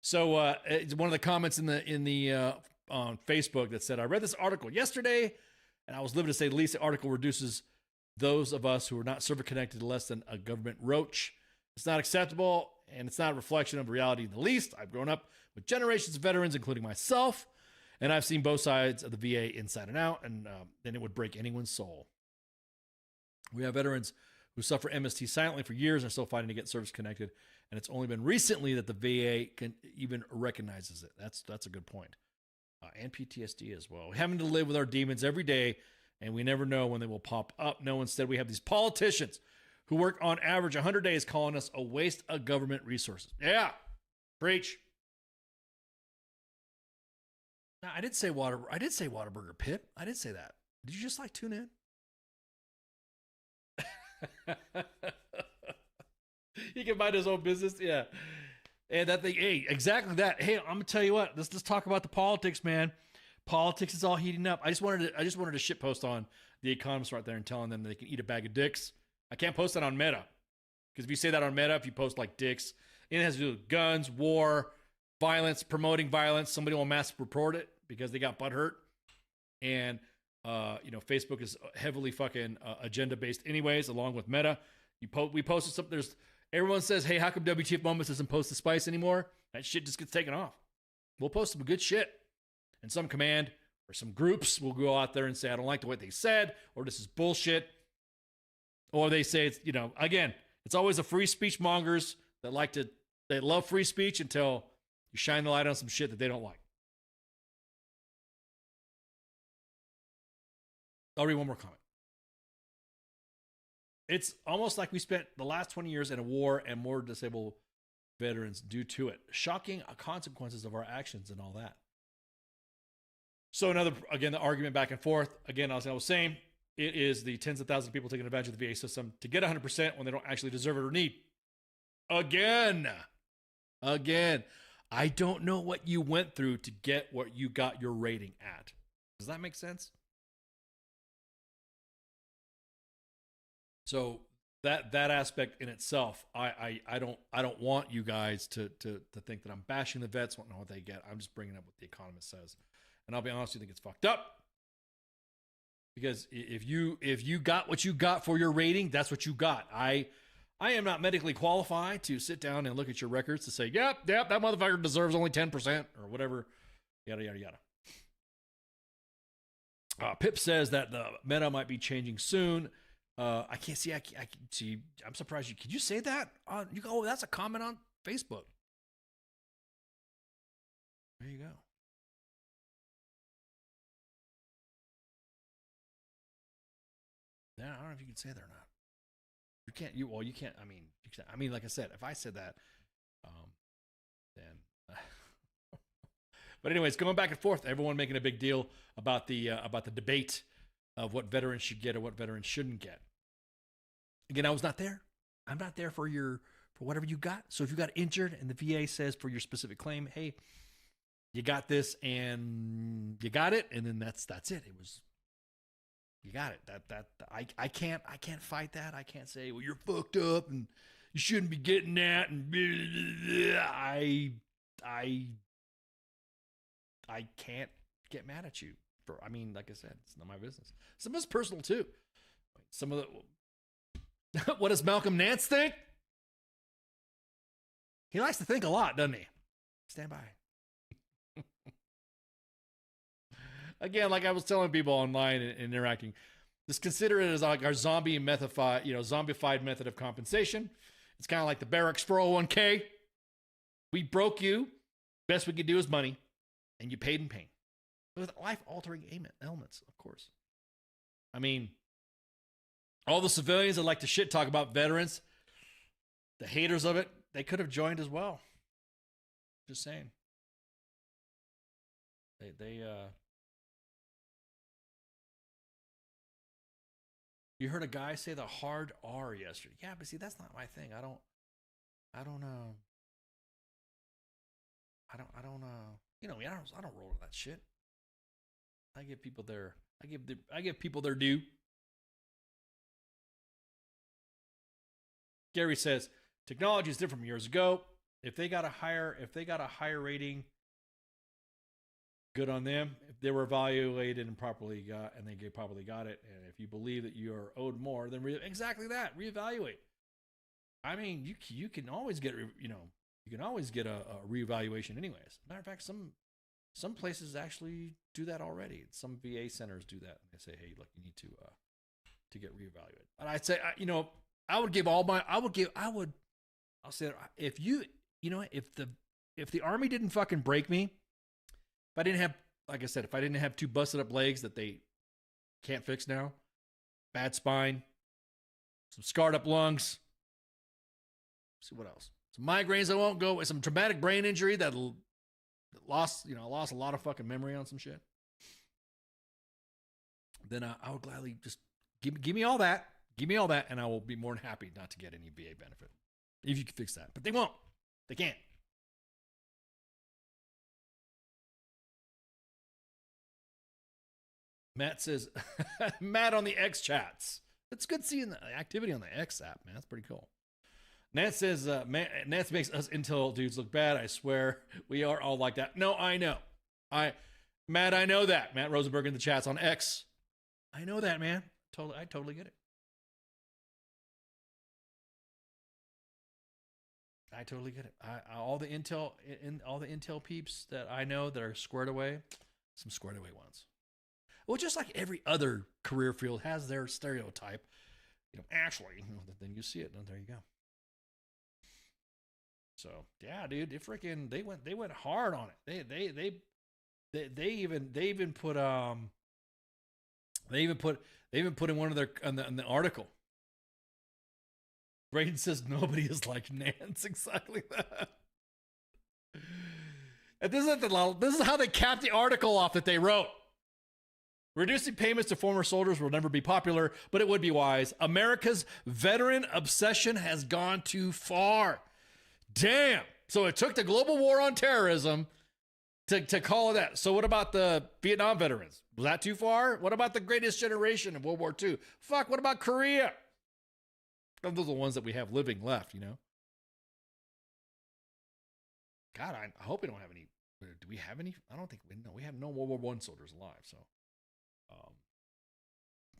So it's one of the comments in the on Facebook that said, I read this article yesterday, and I was livid to say the least. The article reduces those of us who are not server connected to less than a government roach. It's not acceptable, and it's not a reflection of reality in the least. I've grown up with generations of veterans, including myself, and I've seen both sides of the VA inside and out, and then it would break anyone's soul. We have veterans who suffer MST silently for years and are still fighting to get service connected, and it's only been recently that the VA can even recognizes it. That's a good point. And PTSD as well. Having to live with our demons every day and we never know when they will pop up. No, instead we have these politicians who work on average 100 days calling us a waste of government resources. Yeah, preach. Now, I did say Whataburger Pip. I did say that. Did you just like tune in? He can mind his own business. Yeah. And that thing, hey, exactly that. Hey, I'm gonna tell you what. Let's talk about the politics, man. Politics is all heating up. I just wanted to shit post on The Economist right there and telling them they can eat a bag of dicks. I can't post that on Meta. Because if you say that on Meta, if you post like dicks, it has to do with guns, war, violence, promoting violence, somebody will mass report it because they got butthurt. And Facebook is heavily fucking agenda based anyways, along with Meta. We posted something. Everyone says, hey, how come WTF Moments doesn't post the spice anymore? That shit just gets taken off. We'll post some good shit. And some command or some groups will go out there and say, I don't like the way they said, or this is bullshit. Or they say it's, again, it's always the free speech mongers that they love free speech until you shine the light on some shit that they don't like. I'll read one more comment. It's almost like we spent the last 20 years in a war and more disabled veterans due to it. Shocking consequences of our actions and all that. So the argument back and forth. Again, as I was saying, it is the tens of thousands of people taking advantage of the VA system to get 100% when they don't actually deserve it or need. Again, I don't know what you went through to get what you got your rating at. Does that make sense? So that aspect in itself, I don't want you guys to think that I'm bashing the vets, want to know what they get. I'm just bringing up what The Economist says, and I'll be honest, you think it's fucked up. Because if you got what you got for your rating, that's what you got. I am not medically qualified to sit down and look at your records to say, yep, that motherfucker deserves only 10% or whatever, yada yada yada. Pip says that the meta might be changing soon. I can't see. I can see. I'm surprised you. Could you say that? You go. Oh, that's a comment on Facebook. There you go. Yeah, I don't know if you can say that or not. You can't. You can't. I mean, like I said, if I said that, then. But anyways, going back and forth, everyone making a big deal about the debate of what veterans should get or what veterans shouldn't get. Again, I was not there. I'm not there for whatever you got. So if you got injured and the VA says for your specific claim, hey, you got this and you got it, and then that's it. It was, you got it. I can't fight that. I can't say, well, you're fucked up and you shouldn't be getting that, and I can't get mad at you. Like I said, it's not my business. Some of it's personal too. Some of the, what does Malcolm Nance think? He likes to think a lot, doesn't he? Stand by. Again, like I was telling people online and interacting, just consider it as like our zombified method of compensation. It's kind of like the barracks 401k. We broke you. Best we could do is money, and you paid in pain. With life-altering ailments, of course. I mean, all the civilians that like to shit talk about veterans, the haters of it, they could have joined as well. Just saying. You heard a guy say the hard R yesterday. Yeah, but see, that's not my thing. I don't roll with that shit. I give people their due. Gary says technology is different from years ago. If they got a higher rating, good on them. If they were evaluated and properly got it, and if you believe that you are owed more, then exactly that, reevaluate. I mean, you can always get a reevaluation anyways. Matter of fact, some places actually do that already. Some VA centers do that. They say, hey, look, you need to get reevaluated. And I'd say, I'll say, if the Army didn't fucking break me, if I didn't have two busted up legs that they can't fix now. Bad spine, some scarred up lungs. Let's see what else. Some migraines that won't go with some traumatic brain injury that lost a lot of fucking memory on some shit. Then I would gladly just give me all that. Give me all that, and I will be more than happy not to get any VA benefit. If you can fix that. But they won't. They can't. Matt says, Matt on the X chats. It's good seeing the activity on the X app, man. That's pretty cool. Nat says, Nat makes us Intel dudes look bad. I swear we are all like that. No, I know. Matt, I know that. Matt Rosenberg in the chats on X. I know that, man. I totally get it. I totally get it. All the Intel peeps that I know that are squared away, some squared away ones. Well, just like every other career field has their stereotype, actually, then you see it, and there you go. So yeah, dude, they went hard on it. They even put in one of their in the article. Braden says nobody is like Nance. Exactly that. And this is how they capped the article off that they wrote. Reducing payments to former soldiers will never be popular, but it would be wise. America's veteran obsession has gone too far. Damn. So it took the global war on terrorism to call it that. So what about the Vietnam veterans? Was that too far? What about the greatest generation of World War II? Fuck, what about Korea? Those are the ones that we have living left, God, I hope we don't have any. Do we have any? I don't think we have no World War I soldiers alive, so.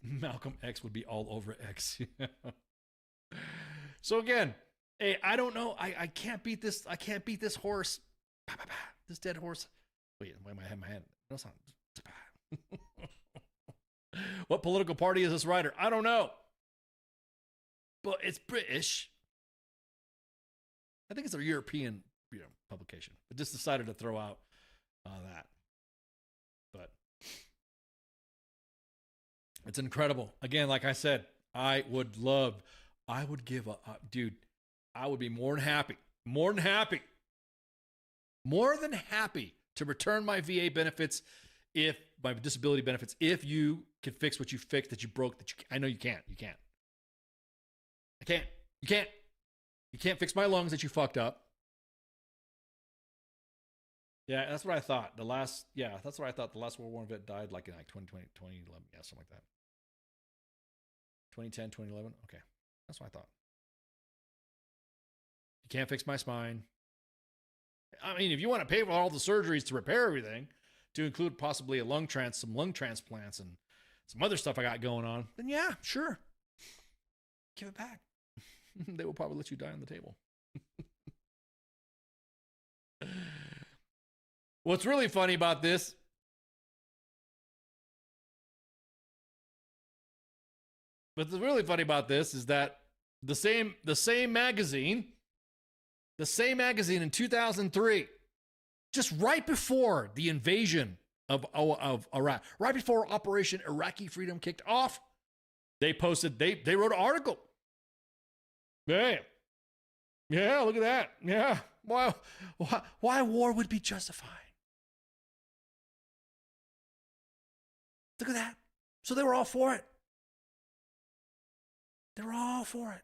Malcolm X would be all over X. So again, hey, I don't know. I can't beat this. I can't beat this horse. This dead horse. Wait, why am I having my hand? No, it's not. What political party is this writer? I don't know. But it's British. I think it's a European, publication. But just decided to throw out that. But it's incredible. Again, like I said, I would give a, dude, I would be more than happy to return my VA benefits, if my disability benefits, if you can fix what you fixed, that you broke, I know you can't. You can't fix my lungs that you fucked up. Yeah, that's what I thought. That's what I thought. The last World War vet died like in 2020, 2011. Yeah, something like that. 2010, 2011. Okay. That's what I thought. You can't fix my spine. I mean, if you want to pay for all the surgeries to repair everything, to include possibly some lung transplants and some other stuff I got going on, then yeah, sure. Give it back. They will probably let you die on the table. What's really funny about this is that the same magazine in 2003, just right before the invasion of Iraq, right before Operation Iraqi Freedom kicked off, they wrote an article. Yeah, look at that. Yeah, why war would be justified? Look at that. So they were all for it. They were all for it.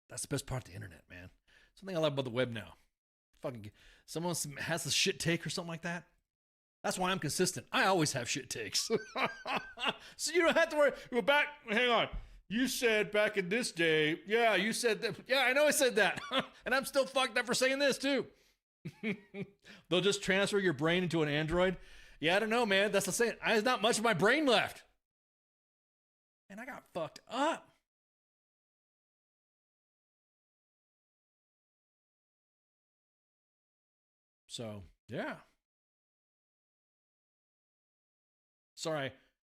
That's the best part of the internet, man. Something I love about the web now. Fucking someone has a shit take or something like that. That's why I'm consistent. I always have shit takes. So you don't have to worry. Go back. Hang on. You said back in this day. Yeah, you said that. Yeah, I know I said that. And I'm still fucked up for saying this too. They'll just transfer your brain into an android. Yeah, I don't know, man. That's the same. There's not much of my brain left. And I got fucked up. So, yeah. Sorry,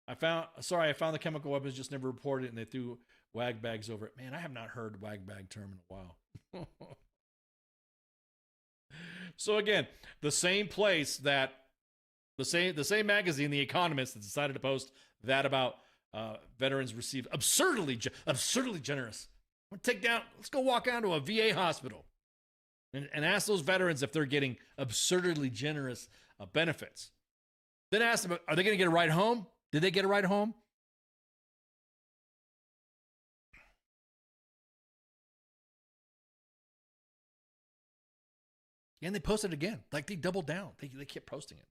I found the chemical weapons, just never reported it, and they threw wag bags over it. Man, I have not heard wag bag term in a while. So again, the same place that The same magazine, The Economist, that decided to post that about veterans receive absurdly generous. Let's go walk down to a VA hospital and ask those veterans if they're getting absurdly generous benefits. Then ask them, are they going to get a ride home? Did they get a ride home? And they posted it again. Like, they doubled down. They kept posting it.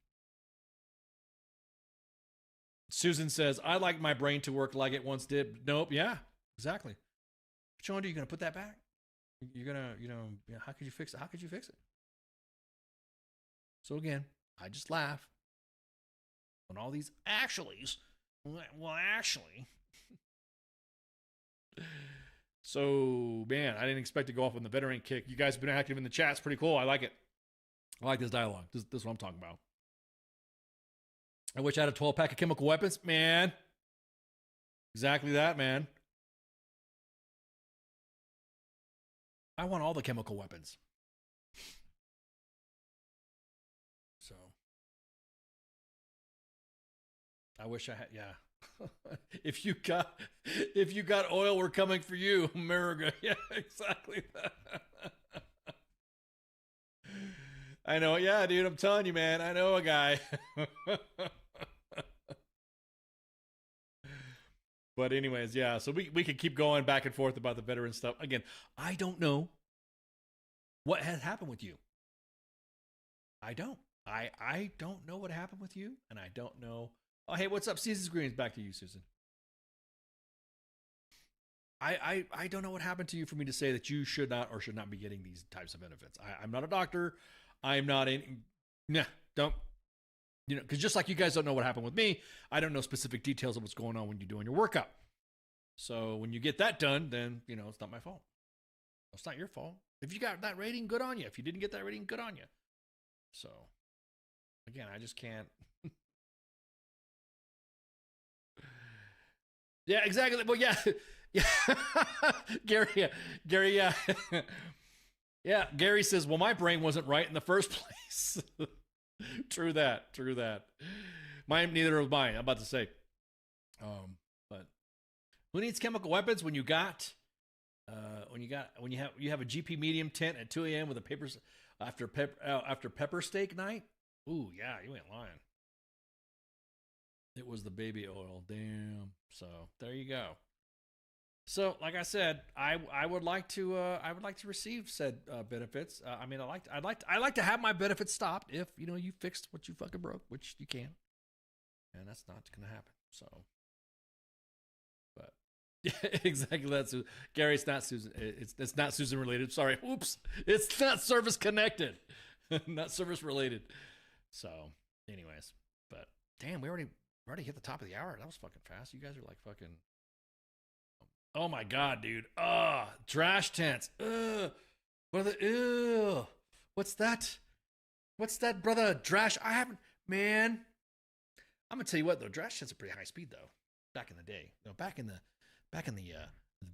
Susan says, I like my brain to work like it once did. Nope. Yeah, exactly. What you want to do? You're going to put that back? You're going to, how could you fix it? How could you fix it? So again, I just laugh when all these actuallys. Well, actually. So, man, I didn't expect to go off on the veteran kick. You guys have been active in the chat. It's pretty cool. I like it. I like this dialogue. This is what I'm talking about. I wish I had a 12-pack of chemical weapons. Man. Exactly that, man. I want all the chemical weapons. So. I wish I had, yeah. If you got oil, we're coming for you, America. Yeah, exactly that. I know, yeah, dude, I'm telling you, man. I know a guy. But anyways, yeah, so we could keep going back and forth about the veteran stuff. Again, I don't know what has happened with you. I don't. I don't know what happened with you, and I don't know. Oh, hey, what's up, Seasons Greens? Back to you, Susan. I don't know what happened to you for me to say that you should not or should not be getting these types of benefits. I'm not a doctor. I'm not in. Nah, don't. You know, because just like you guys don't know what happened with me, I don't know specific details of what's going on when you're doing your workup. So when you get that done, then, you know, it's not my fault. It's not your fault. If you got that rating, good on you. If you didn't get that rating, good on you. So, again, I just can't. Yeah, exactly. Well, yeah. Yeah. Gary, yeah. Yeah, Gary says, well, my brain wasn't right in the first place. True that. Mine, neither of mine, I'm about to say. But who needs chemical weapons when you have a GP medium tent at 2 a.m. with a papers after pepper steak night? Ooh, yeah, you ain't lying. It was the baby oil. Damn. So there you go. So, like I said, I would like to receive said benefits. I mean, I'd like to have my benefits stopped if, you know, you fixed what you fucking broke, which you can, and that's not going to happen. So, but yeah, exactly. That's Gary. It's not Susan. It's not Susan related. Sorry. Oops. It's not service connected. Not service related. So, anyways, but damn, we already hit the top of the hour. That was fucking fast. You guys are like fucking. Oh my God, dude. Trash tents. Brother, what's that? What's that, brother? Trash. I haven't, man. I'm gonna tell you what though, trash tents are pretty high speed though. Back in the day. You know, back in the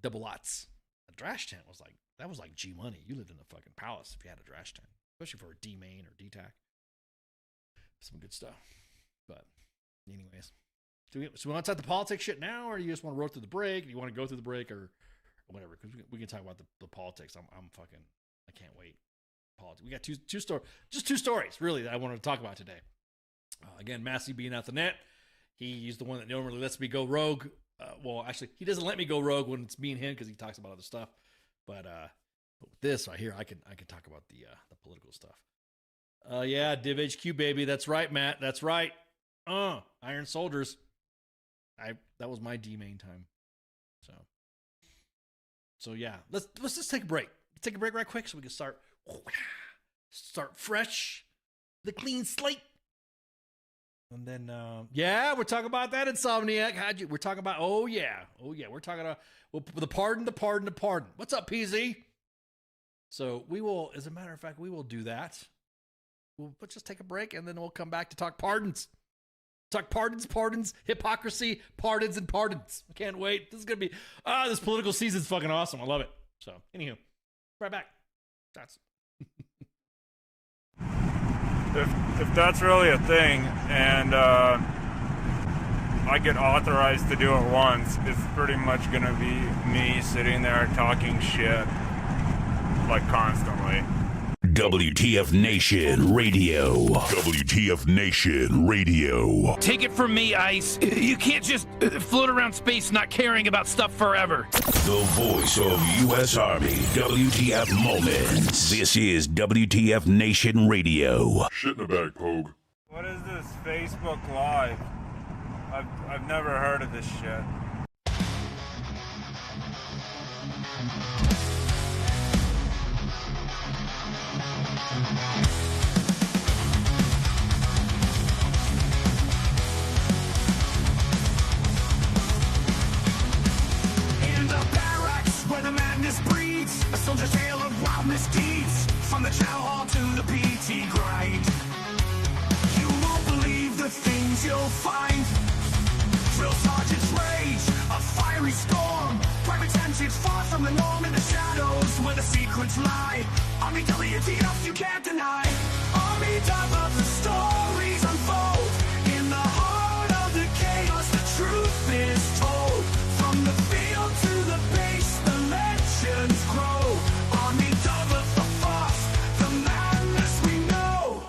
double lots. A trash tent was like G money. You lived in a fucking palace if you had a trash tent. Especially for a D main or D tac. Some good stuff. But anyways. So we want to talk the politics shit now, or do you just want to roll through the break? Do you want to go through the break or whatever? Because we can talk about the politics. I'm fucking, I can't wait. Politics. We got two stories really that I wanted to talk about today. Again, Massey being out the net. He's the one that normally lets me go rogue. Well, actually, he doesn't let me go rogue when it's me and him because he talks about other stuff. But with this right here, I can talk about the political stuff. Yeah, Div HQ baby. That's right, Matt. That's right. Iron Soldiers. That was my D main time. So yeah, let's just take a break. Take a break right quick so we can start fresh, the clean slate. And then yeah, we're talking about that Insomniac. We're talking about we're talking about the pardon. What's up, PZ? So we will, as a matter of fact, we will do that. Let's just take a break and then we'll come back to talk pardons. Talk pardons, hypocrisy, pardons. I can't wait. This is going to be, this political season's fucking awesome. I love it. So, anywho, right back. That's if that's really a thing, and I get authorized to do it once, it's pretty much gonna be me sitting there talking shit, like, constantly. WTF Nation Radio. WTF Nation Radio. Take it from me, Ice. You can't just float around space not caring about stuff forever. The voice of U.S. Army. WTF Moments. This is WTF Nation Radio. Shit in the bag, Pogue. What is this Facebook Live? I've never heard of this shit. Breeds a soldier's tale of wild misdeeds, from the chow hall to the PT grind. You won't believe the things you'll find. Drill sergeant's rage, a fiery storm. Private tensions far from the norm, in the shadows where the secrets lie. Army WTF you can't deny. Army of the stories unfold. In the heart of the chaos the truth is told. From the field to the base the legends grow. Army double the fuss, the madness we know.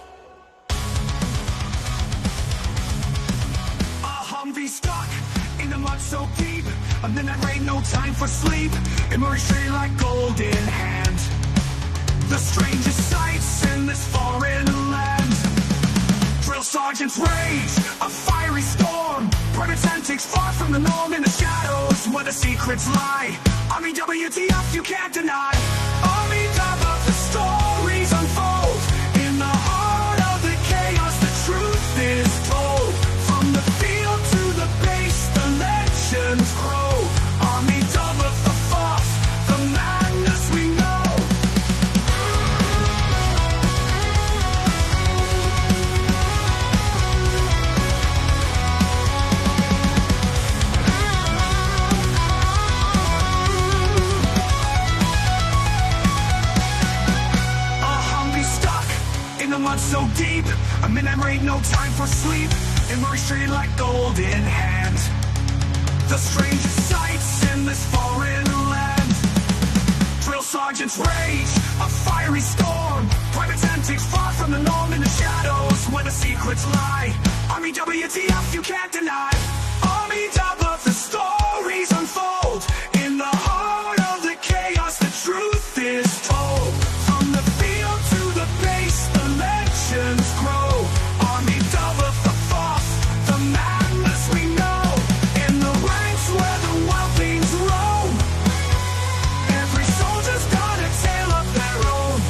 A Humvee stuck in the mud so deep, a midnight rain, no time for sleep. It moves straight like gold in hand. The strangest sights in this foreign land. Drill sergeant's rage, a fiery storm. Private antics far from the norm, in the shadows where the secrets lie. Army WTF you can't deny. Army of the stories unfold. In the heart of the chaos the truth is told. From the field to the base the legends grow. Army of the fuss, the madness we know. Mud so deep, a midnight rain, no time for sleep. It moves straight like gold in hand. The strangest sights in this foreign land. Drill sergeant's rage, a fiery storm. Private antics far from the norm, in the shadows where the secrets lie. Army WTF you can't deny. Army of the stories unfold. In the heart of the chaos the truth is told. From the field to the base the legends grow. Army of the fuss, the madness we know. In the ranks where the wildlings roam, every soldier's got a tale of their own.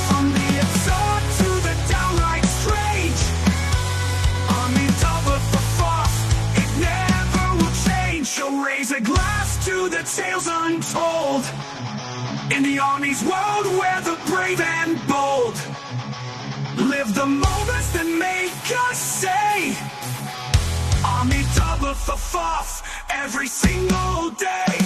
From the absurd to the downright strange. Army of the fuss, it never will change. She'll raise a glass to the tales untold. In the Army's world where the brave and bold live the moments that make us say Army double for fuss every single day.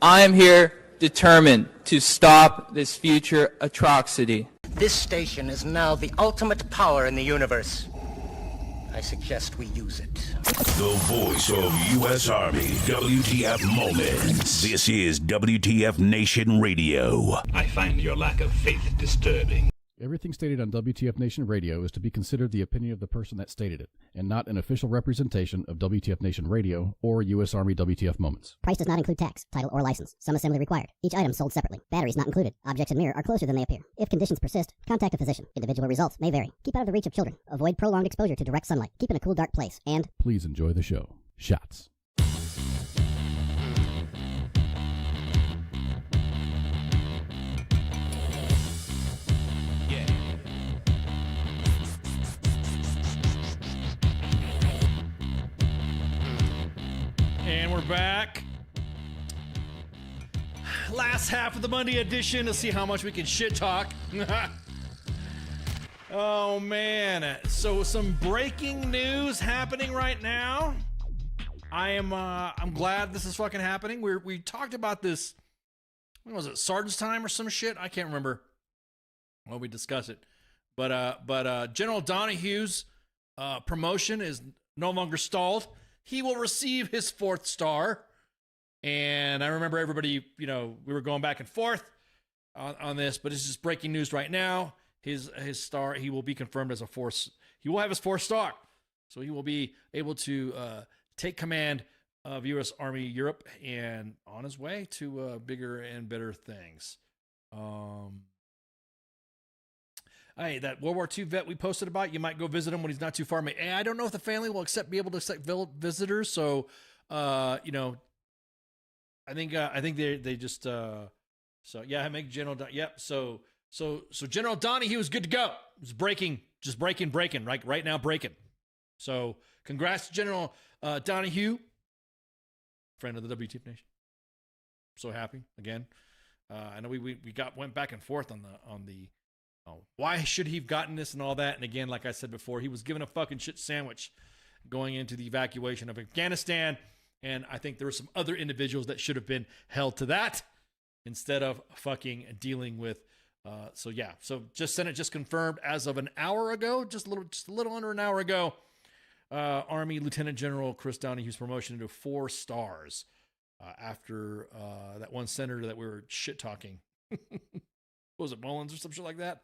I am here determined to stop this future atrocity. This station is now the ultimate power in the universe. I suggest we use it. The voice of U.S. Army, WTF Moments. This is WTF Nation Radio. I find your lack of faith disturbing. Everything stated on WTF Nation Radio is to be considered the opinion of the person that stated it, and not an official representation of WTF Nation Radio or U.S. Army WTF Moments. Price does not include tax, title, or license. Some assembly required. Each item sold separately. Batteries not included. Objects in mirror are closer than they appear. If conditions persist, contact a physician. Individual results may vary. Keep out of the reach of children. Avoid prolonged exposure to direct sunlight. Keep in a cool, dark place. And please enjoy the show. Shots. And we're back. Last half of the Monday edition to see how much we can shit talk. Oh man. So some breaking news happening right now. I'm glad this is fucking happening. We talked about this, when was it, Sergeant's time or some shit? I can't remember. Well, we discussed it. But General Donahue's promotion is no longer stalled. He will receive his 4th star. And I remember everybody, we were going back and forth on this, but it's just breaking news right now. His star, he will be confirmed as he will have his 4th star. So he will be able to take command of U.S. Army Europe and on his way to bigger and better things. Hey, that World War II vet we posted about, you might go visit him when he's not too far. I don't know if the family will be able to accept visitors. So, I think they just, so yeah, make General, yep. So General Donahue is good to go. It's breaking, right now, breaking. So congrats to General Donahue, friend of the WTF Nation. So happy again. I know we went back and forth on the why should he have gotten this and all that. And again, like I said before, he was given a fucking shit sandwich going into the evacuation of Afghanistan. And I think there were some other individuals that should have been held to that instead of fucking dealing with. So Senate just confirmed as of an hour ago, just a little under an hour ago, Army Lieutenant General Chris Donahue's promotion into 4 stars after that one senator that we were shit talking. What was it, Mullins or some shit like that?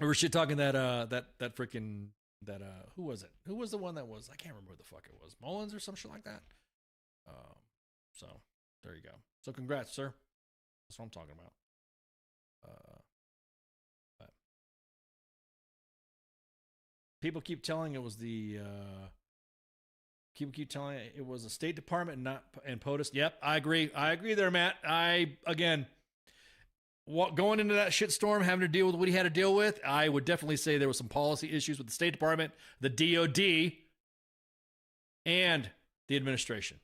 We were shit talking that freaking who was it? Who was the one that was? I can't remember who the fuck it was. Mullins or some shit like that. So there you go. So congrats, sir. That's what I'm talking about. People keep telling it was the. People keep telling it was the State Department and POTUS. Yep, I agree. I agree there, Matt. Going into that shitstorm, having to deal with what he had to deal with, I would definitely say there was some policy issues with the State Department, the DOD, and the administration.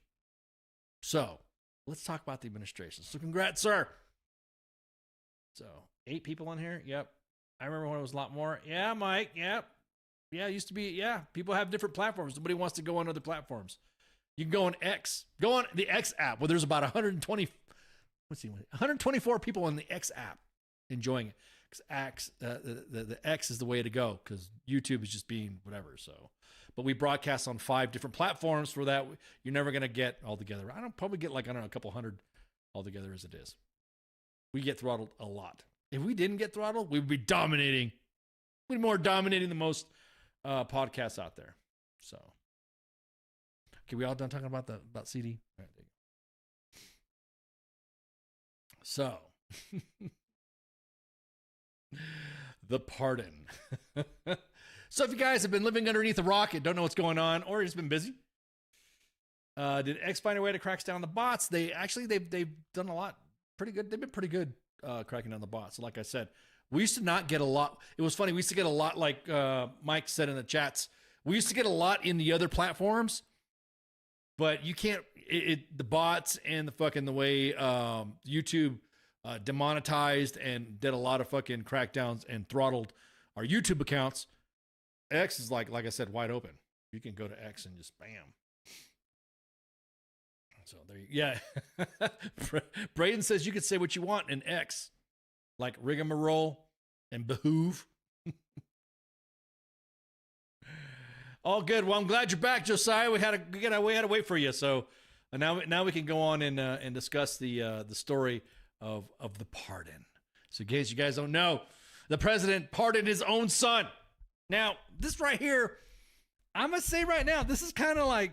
So let's talk about the administration. So congrats, sir. So 8 people on here. Yep. I remember when it was a lot more. Yeah, Mike. Yep. Yeah, it used to be, people have different platforms. Nobody wants to go on other platforms. You can go on X. Go on the X app where there's about 124 people on the X app enjoying it. Because the X is the way to go because YouTube is just being whatever. So, but we broadcast on 5 different platforms for that. You're never going to get all together. I don't probably get a couple hundred all together as it is. We get throttled a lot. If we didn't get throttled, we'd be dominating. We'd be more dominating than most podcasts out there. So, okay, we all done talking about CD? All right, there you go. So, the pardon. So if you guys have been living underneath a rock and don't know what's going on, or just been busy, did X find a way to crack down the bots? They've done a lot. Pretty good. They've been pretty good cracking down the bots. So like I said, we used to not get a lot. It was funny. We used to get a lot, like Mike said in the chats. We used to get a lot in the other platforms, but you can't. The bots and the way YouTube demonetized and did a lot of fucking crackdowns and throttled our YouTube accounts. X is like I said, wide open. You can go to X and just bam. So there you, yeah. Braden says you can say what you want in X, like rigmarole and behoove. All good. Well, I'm glad you're back, Josiah. We had to wait for you. So now we can go on and discuss the story of the pardon. So in case you guys don't know, the president pardoned his own son. Now, this right here, I'm gonna say right now, this is kind of like,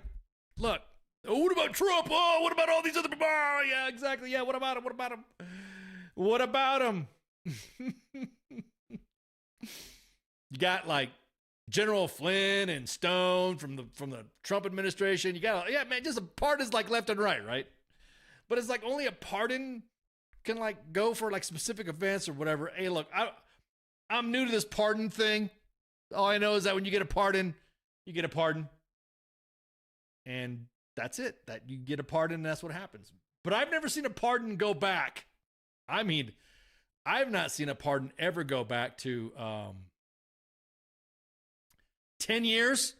look, oh, what about Trump? Oh, what about all these other people? Oh, yeah, exactly. Yeah, what about him? What about him? What about him? You got like General Flynn and Stone from the Trump administration. You got, yeah, man, just a pardon's like left and right? But it's like only a pardon can like go for like specific events or whatever. Hey, look, I'm new to this pardon thing. All I know is that when you get a pardon, you get a pardon. And that's it. That you get a pardon and that's what happens. But I've never seen a pardon go back. I mean, I've not seen a pardon ever go back to 10 years.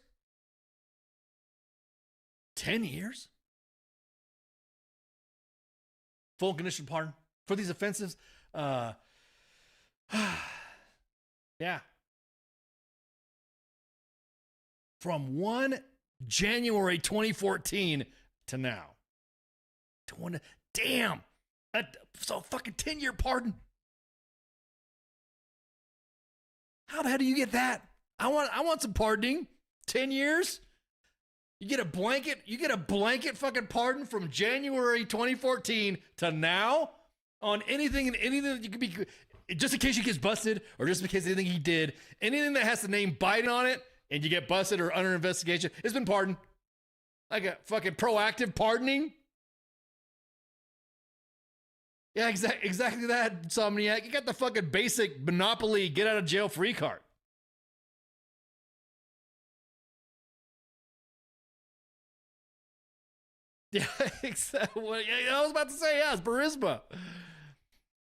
10 years? Full condition pardon for these offenses. Yeah. From 1 January 2014 to now. Damn. So fucking 10-year pardon. How the hell do you get that? I want some pardoning. 10 years? You get a blanket fucking pardon from January 2014 to now on anything that you could be, just in case you get busted or just in case anything he did, anything that has the name Biden on it and you get busted or under investigation, it's been pardoned. Like a fucking proactive pardoning. Yeah, exactly that, Somniac. You got the fucking basic Monopoly get out of jail free card. Yeah, exactly. I was about to say, yeah, it's Burisma.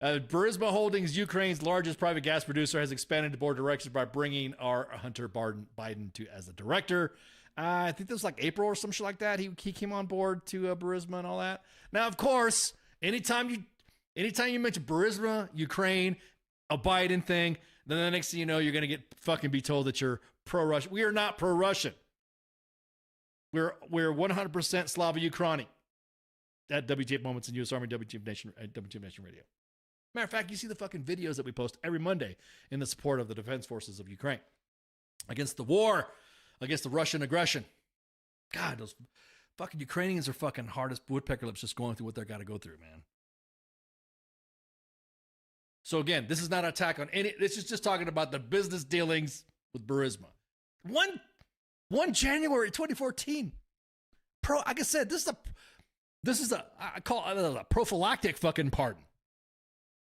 Burisma Holdings, Ukraine's largest private gas producer, has expanded the board of directors by bringing our Hunter Biden to as a director. I think this was like April or some shit like that. He came on board to Burisma and all that. Now, of course, anytime you mention Burisma, Ukraine, a Biden thing, then the next thing you know, you're going to fucking be told that you're pro-Russian. We are not pro-Russian. We're 100% Slava-Ukraini at WTF Moments in U.S. Army, WTF Nation Radio. Matter of fact, you see the fucking videos that we post every Monday in the support of the defense forces of Ukraine against the war, against the Russian aggression. God, those fucking Ukrainians are fucking hard as woodpecker lips just going through what they got to go through, man. So again, this is not an attack on any, this is just talking about the business dealings with Burisma. 1 January 2014. Like I said, this is I call it a prophylactic fucking pardon.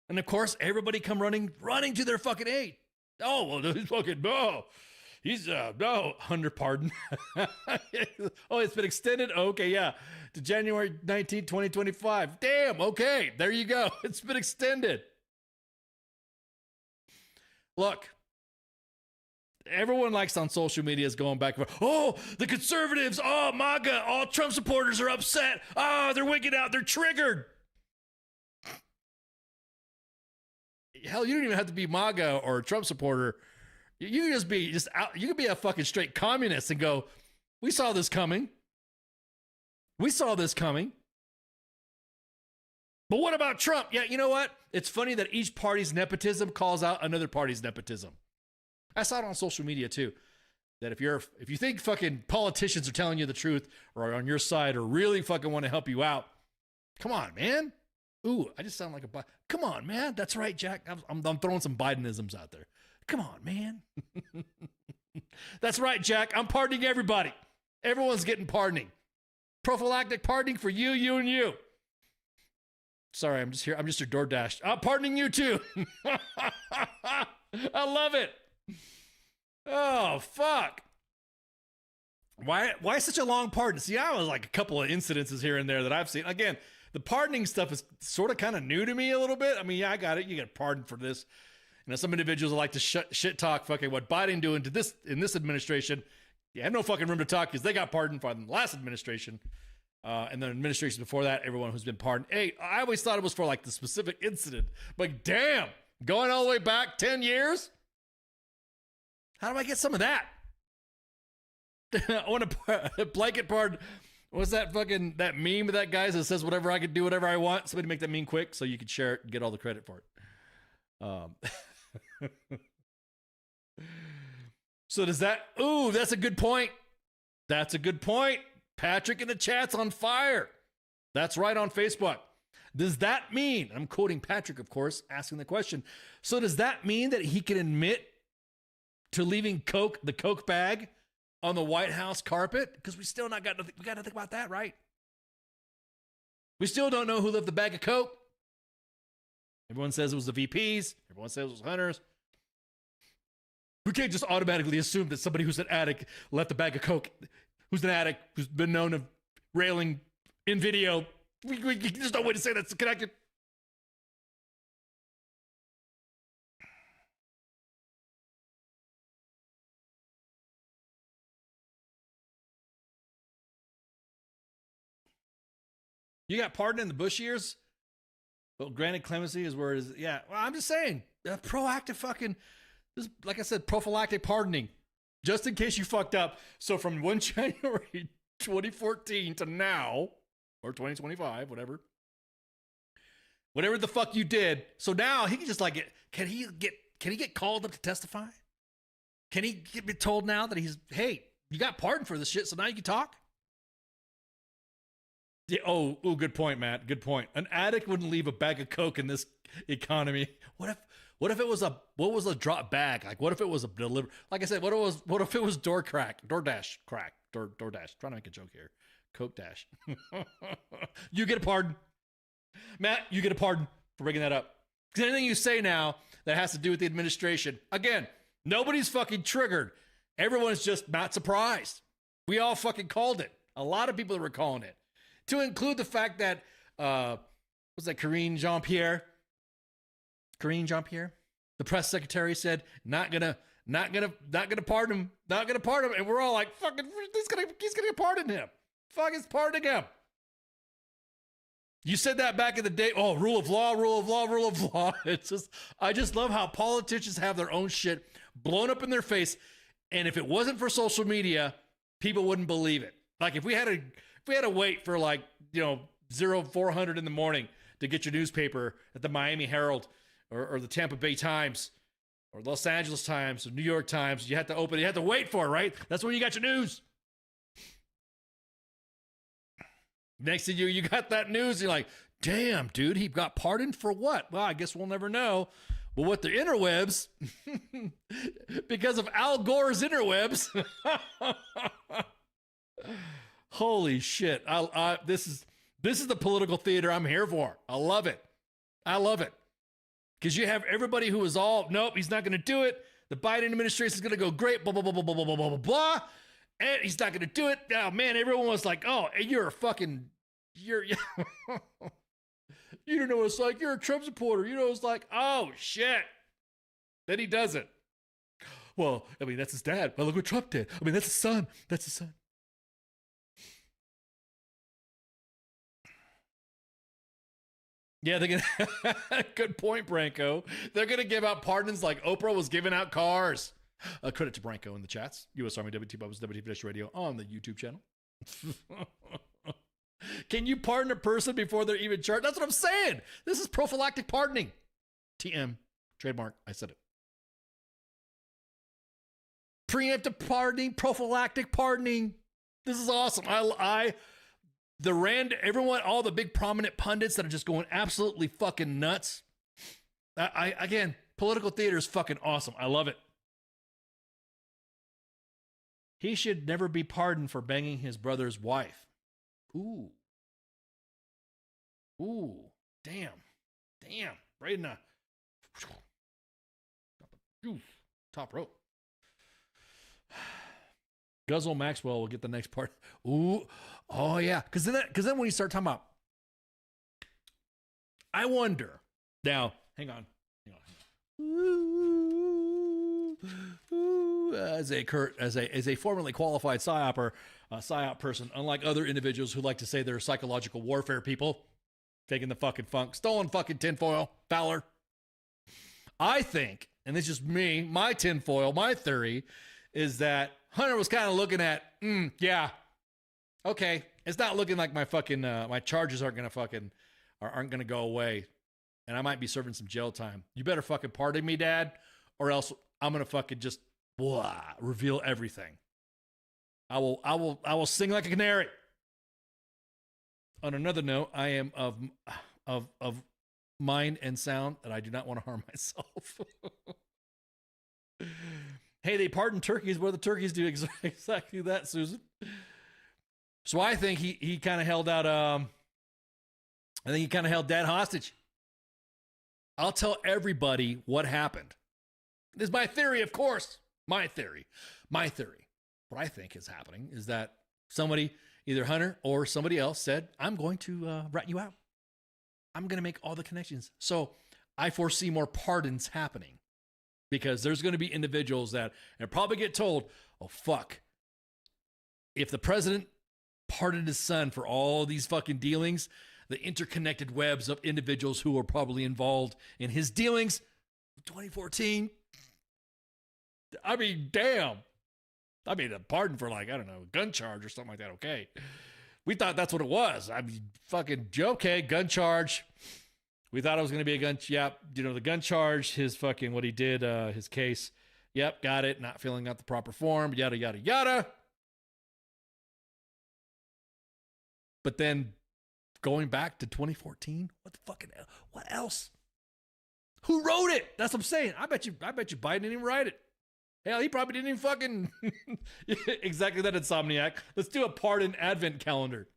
And of course, everybody come running to their fucking aid. Oh, well, he's fucking, no. He's, no, under pardon. Oh, it's been extended? Okay, yeah. To January 19, 2025. Damn, okay. There you go. It's been extended. Look. Everyone likes on social media is going back and forth. Oh, the conservatives. Oh, MAGA. All Trump supporters are upset. Oh, they're wigging out. They're triggered. Hell, you don't even have to be MAGA or a Trump supporter. You can just be out. You can be a fucking straight communist and go, we saw this coming. We saw this coming. But what about Trump? Yeah, you know what? It's funny that each party's nepotism calls out another party's nepotism. I saw it on social media too, that if you think fucking politicians are telling you the truth or are on your side or really fucking want to help you out, come on, man. Ooh, I just sound like a come on, man. That's right, Jack. I'm throwing some Bidenisms out there. Come on, man. That's right, Jack. I'm pardoning everybody. Everyone's getting pardoning. Prophylactic pardoning for you, and you. Sorry, I'm just here. I'm just your DoorDash. I'm pardoning you too. I love it. Oh, fuck. Why such a long pardon? See, I was like a couple of incidences here and there that I've seen. Again, the pardoning stuff is sort of kind of new to me a little bit. I mean, yeah, I got it. You get pardoned for this. You know, some individuals like to shit talk fucking what Biden doing to this in this administration. You have no fucking room to talk because they got pardoned from the last administration. And then administration before that, everyone who's been pardoned. Hey, I always thought it was for like the specific incident. But damn, going all the way back 10 years? How do I get some of that? I want a blanket pardon. What's that that meme of that guy that says whatever I can do, whatever I want? Somebody make that meme quick so you can share it and get all the credit for it. So does that, ooh, that's a good point. That's a good point. Patrick in the chat's on fire. That's right, on Facebook. Does that mean, I'm quoting Patrick, of course, asking the question. So does that mean that he can admit to leaving the Coke bag on the White House carpet? Because we still we got to think about that, right? We still don't know who left the bag of Coke. Everyone says it was the VPs. Everyone says it was Hunter's. We can't just automatically assume that somebody who's an addict left the bag of Coke, who's an addict, who's been known of railing in video. There's no way to say that's connected. You got pardoned in the Bush years? Well, granted clemency is where it is. Yeah, well, I'm just saying, proactive fucking, like I said, prophylactic pardoning, just in case you fucked up. So from 1 January 2014 to now, or 2025, whatever the fuck you did. So now he can just like, can he get called up to testify? Can he be told now that hey, you got pardoned for this shit, so now you can talk? Yeah, oh, good point, Matt. Good point. An addict wouldn't leave a bag of Coke in this economy. What if it was a drop bag? Like, what if it was a deliver? Like I said, what if it was DoorDash crack? DoorDash. Trying to make a joke here. Coke Dash. You get a pardon. Matt, you get a pardon for bringing that up. Because anything you say now that has to do with the administration, again, nobody's fucking triggered. Everyone's just not surprised. We all fucking called it. A lot of people were calling it. To include the fact that, was that Karine Jean-Pierre? The press secretary said, not gonna pardon him. And we're all like, fucking, he's gonna pardon him. Fuck, is pardoning him. You said that back in the day. Oh, rule of law. It's just, I just love how politicians have their own shit blown up in their face. And if it wasn't for social media, people wouldn't believe it. Like if we had to wait for 0400 in the morning to get your newspaper at the Miami Herald or the Tampa Bay Times or Los Angeles Times or New York Times, you had to wait for it, right? That's where you got your news. Next thing you got that news, you're like, damn, dude, he got pardoned for what? Well, I guess we'll never know. But what the interwebs, because of Al Gore's interwebs, holy shit! This is the political theater I'm here for. I love it. Because you have everybody who is all, nope, he's not going to do it. The Biden administration is going to go great, blah, blah, blah, blah, blah, blah, blah, blah, blah. And he's not going to do it. Oh, man, everyone was like, oh, you're a fucking, you don't know what it's like. You're a Trump supporter. You know, it's like, oh, shit. Then he does it. Well, I mean, that's his dad. Well, look what Trump did. I mean, that's his son. Yeah, they're gonna. Good point, Branko. They're gonna give out pardons like Oprah was giving out cars. Credit to Branko in the chats. U.S. Army WT Bubba's WT Radio on the YouTube channel. Can you pardon a person before they're even charged? That's what I'm saying. This is prophylactic pardoning. TM trademark. I said it. Preemptive pardoning, prophylactic pardoning. This is awesome. Everyone, all the big prominent pundits that are just going absolutely fucking nuts. Again, political theater is fucking awesome. I love it. He should never be pardoned for banging his brother's wife. Ooh. Damn. Right in the top rope. Guzzle Maxwell will get the next part. Ooh. Oh, yeah. Because then when you start talking about, I wonder. Now, hang on. as a formerly qualified psyop person, unlike other individuals who like to say they're psychological warfare people, taking the fucking funk, stolen fucking tinfoil, Fowler. I think, and this is just me, my tinfoil, my theory is that Hunter was kind of looking at, yeah, okay, it's not looking like my fucking my charges aren't gonna go away, and I might be serving some jail time. You better fucking pardon me, Dad, or else I'm gonna fucking just reveal everything. I will sing like a canary. On another note, I am of mind and sound that I do not want to harm myself. Hey, they pardon turkeys where the turkeys do exactly that, Susan. So I think he kind of held out. I think he kind of held Dad hostage. I'll tell everybody what happened. This is my theory, of course. My theory. What I think is happening is that somebody, either Hunter or somebody else, said, I'm going to rat you out. I'm going to make all the connections. So I foresee more pardons happening because there's going to be individuals that and probably get told, oh, fuck. If the president pardoned his son for all these fucking dealings, the interconnected webs of individuals who were probably involved in his dealings, 2014. I mean, damn. I mean, a pardon for like, I don't know, a gun charge or something like that. Okay. We thought that's what it was. I mean, fucking okay, gun charge. We thought it was going to be a gun. Yep. You know, the gun charge, his fucking, what he did, his case. Yep. Got it. Not filling out the proper form. Yada, yada, yada. But then going back to 2014, what the fucking, what else? Who wrote it? That's what I'm saying. I bet you Biden didn't even write it. Hell, he probably didn't even fucking exactly that, insomniac. Let's do a pardon advent calendar.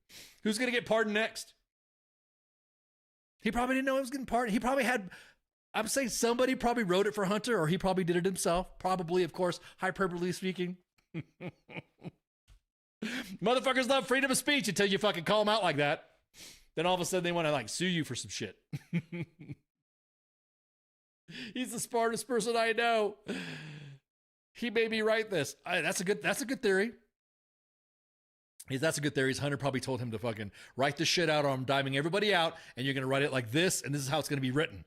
Who's going to get pardoned next? He probably didn't know he was getting pardoned. He probably had, I'm saying somebody probably wrote it for Hunter, or he probably did it himself. Probably, of course, hyperbole speaking. Motherfuckers love freedom of speech until you fucking call them out like that. Then all of a sudden they want to like sue you for some shit. He's the smartest person I know. He made me write this. That's a good theory. That's a good theory. Hunter probably told him to fucking write this shit out, or I'm diving everybody out, and you're going to write it like this, and this is how it's going to be written.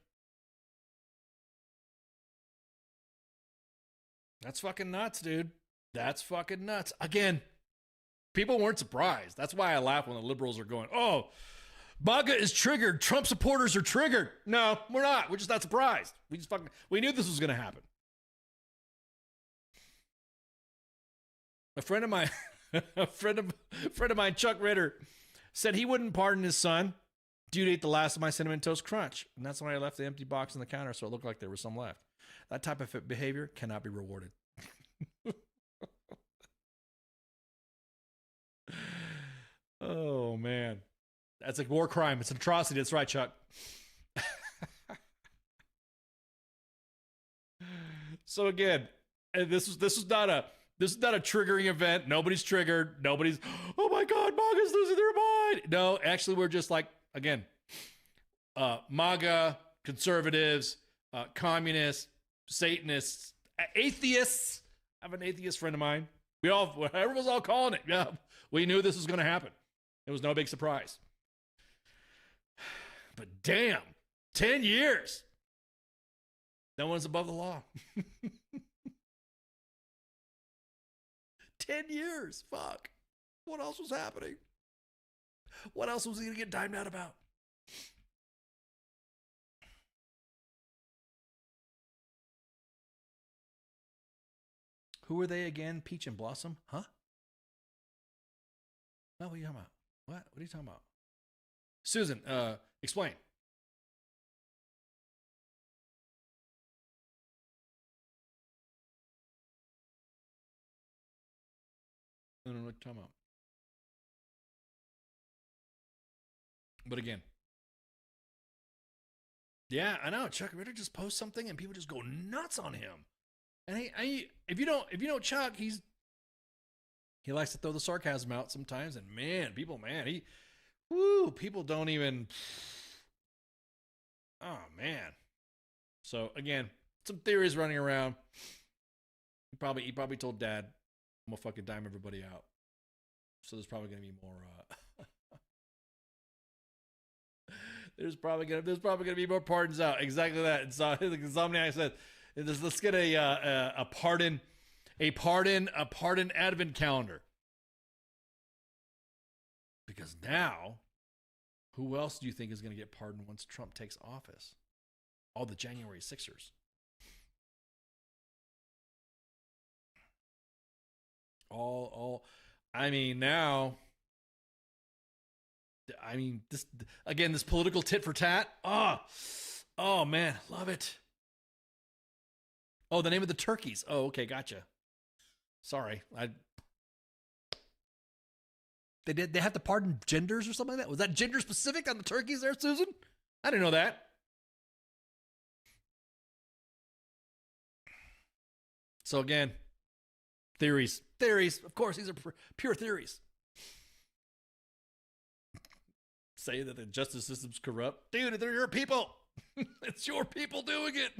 That's fucking nuts, dude. That's fucking nuts. Again, people weren't surprised. That's why I laugh when the liberals are going, oh, MAGA is triggered. Trump supporters are triggered. No, we're not. We're just not surprised. We knew this was going to happen. A friend of mine, a friend of mine, Chuck Ritter, said he wouldn't pardon his son due to eat the last of my Cinnamon Toast Crunch. And that's why I left the empty box on the counter so it looked like there was some left. That type of behavior cannot be rewarded. Oh, man. That's a war crime. It's an atrocity. That's right, Chuck. So again, this is not a triggering event. Nobody's triggered. Nobody's, oh my God, MAGA's losing their mind. No, actually, we're just like, again, MAGA, conservatives, communists, Satanists, atheists. I have an atheist friend of mine. Everyone's all calling it. Yeah, we knew this was going to happen. It was no big surprise. But damn, 10 years. No one's above the law. 10 years. Fuck. What else was happening? What else was he going to get dimed out about? Who are they again? Peach and Blossom? Huh? No, what are you talking about? What? What are you talking about? Susan, explain. I don't know what you're talking about. But again, yeah, I know. Chuck Ritter just posts something and people just go nuts on him. And if you know Chuck, he likes to throw the sarcasm out sometimes. And people don't even. Oh man. So again, some theories running around. probably told Dad, I'm gonna fucking dime everybody out. So there's probably gonna be more. There's probably gonna be more pardons out. Exactly that. And so the Insomniac said, let's get a pardon advent calendar. Because now, who else do you think is going to get pardoned once Trump takes office? All the January 6ers. I mean, now, this political tit for tat. Oh man, love it. Oh, the name of the turkeys. Oh, okay, gotcha. Sorry, They have to pardon genders or something like that. Was that gender specific on the turkeys there, Susan? I didn't know that. So again, theories. Of course, these are pure theories. Say that the justice system's corrupt. Dude, they're your people. It's your people doing it.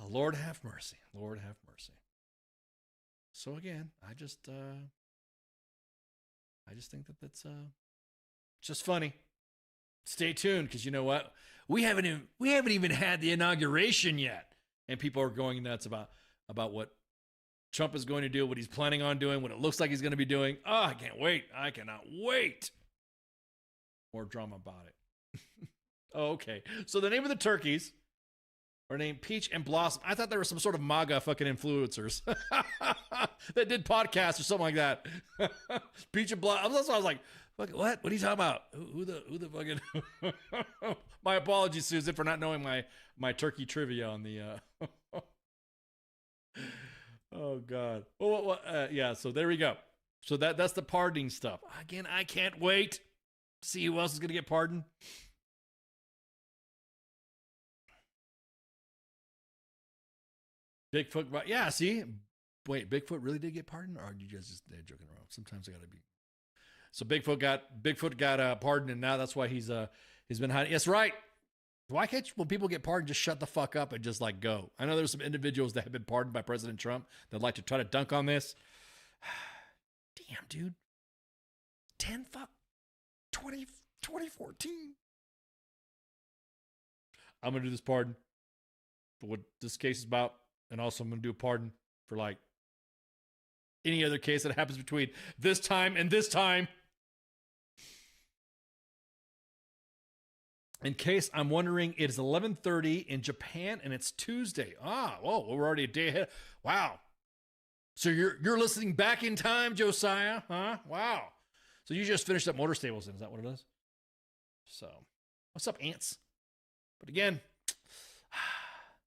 Lord have mercy. Lord have mercy. So again, I just think that's just funny. Stay tuned, because you know what? We haven't even had the inauguration yet, and people are going nuts about what Trump is going to do, what he's planning on doing, what it looks like he's going to be doing. Oh, I can't wait. I cannot wait. More drama about it. Oh, okay. So the name of the turkeys are named Peach and Blossom. I thought they were some sort of MAGA fucking influencers that did podcasts or something like that. Peach and Blossom. That's why I was like, what? What are you talking about? Who the fucking? My apologies, Susan, for not knowing my turkey trivia on the. Oh God. Yeah. So there we go. So that's the pardoning stuff. Again, I can't wait. See who else is gonna get pardoned. Bigfoot, yeah, see? Wait, Bigfoot really did get pardoned? Or are you guys just joking around? Sometimes I gotta be. So Bigfoot got pardoned, and now that's why he's been hiding. Yes, right. Why can't you, when people get pardoned, just shut the fuck up and just like go? I know there's some individuals that have been pardoned by President Trump that like to try to dunk on this. Damn, dude. 2014. I'm gonna do this pardon for what this case is about. And also I'm going to do a pardon for like any other case that happens between this time and this time. In case I'm wondering, it is 11:30 in Japan and it's Tuesday. Whoa, we're already a day ahead. Wow. So you're listening back in time, Josiah, huh? Wow. So you just finished up Motor Stables, is that what it is? So, what's up, ants? But again,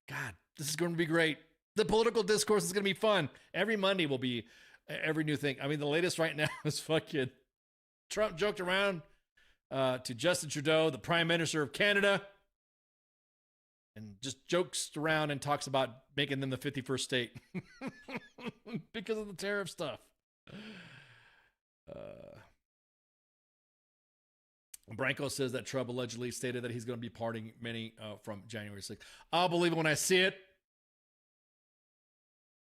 God, this is going to be great. The political discourse is going to be fun. Every Monday will be every new thing. I mean, the latest right now is fucking Trump joked around to Justin Trudeau, the Prime Minister of Canada, and just jokes around and talks about making them the 51st state because of the tariff stuff. Branko says that Trump allegedly stated that he's going to be pardoning many from January 6th. I'll believe it when I see it.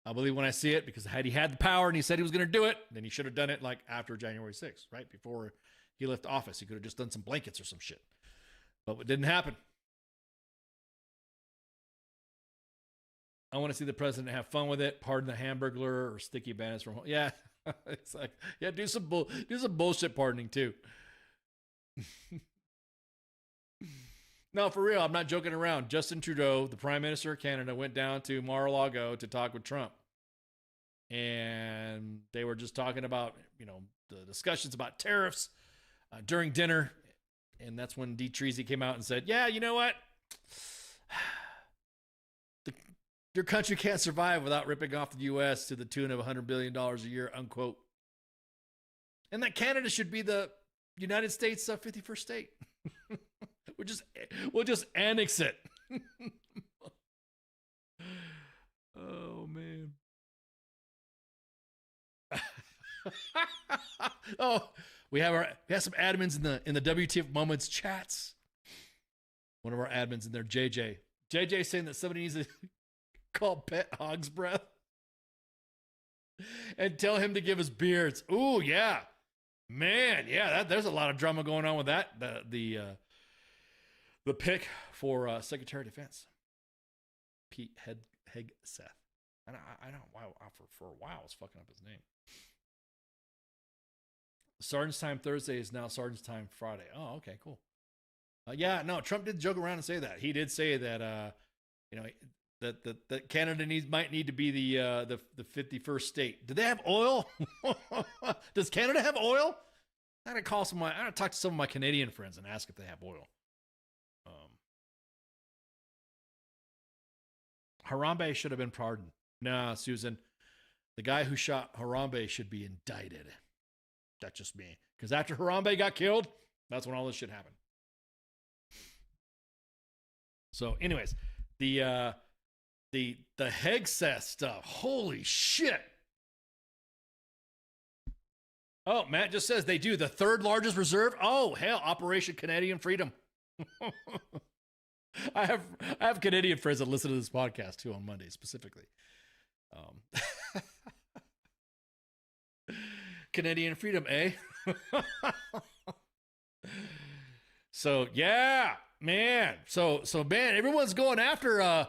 I'll believe when I see it, because had he had the power and he said he was going to do it, then he should have done it like after January 6th, right? Before he left office. He could have just done some blankets or some shit. But it didn't happen. I want to see the president have fun with it. Pardon the Hamburglar or Sticky Bandits from home. Yeah. It's like, yeah, do some bullshit pardoning too. No, for real, I'm not joking around. Justin Trudeau, the Prime Minister of Canada, went down to Mar-a-Lago to talk with Trump. And they were just talking about, the discussions about tariffs during dinner. And that's when D. Treasy came out and said, yeah, you know what? Your country can't survive without ripping off the U.S. to the tune of $100 billion a year, unquote. And that Canada should be the United States 51st state. We'll just annex it. Oh man. Oh, we have some admins in the WTF Moments chats. One of our admins in there, JJ JJ saying that somebody needs to call Pet Hog's Breath and tell him to give us beards. Ooh, yeah. Man, yeah, there's a lot of drama going on with that. The pick for Secretary of Defense, Pete Hegseth. I don't. Wow, for a while I was fucking up his name. Sergeant's Time Thursday is now Sergeant's Time Friday. Oh, okay, cool. Yeah, no, Trump did joke around and say that. He did say that, that Canada might need to be the 51st state. Do they have oil? Does Canada have oil? I gotta talk to some of my Canadian friends and ask if they have oil. Harambe should have been pardoned. Nah, Susan, the guy who shot Harambe should be indicted. That's just me. Because after Harambe got killed, that's when all this shit happened. So, anyways, the Hegseth stuff. Holy shit. Oh, Matt just says they do the third largest reserve. Oh, hell, Operation Canadian Freedom. I have Canadian friends that listen to this podcast too on Monday specifically. Canadian Freedom, eh? So yeah, man. So man, everyone's going after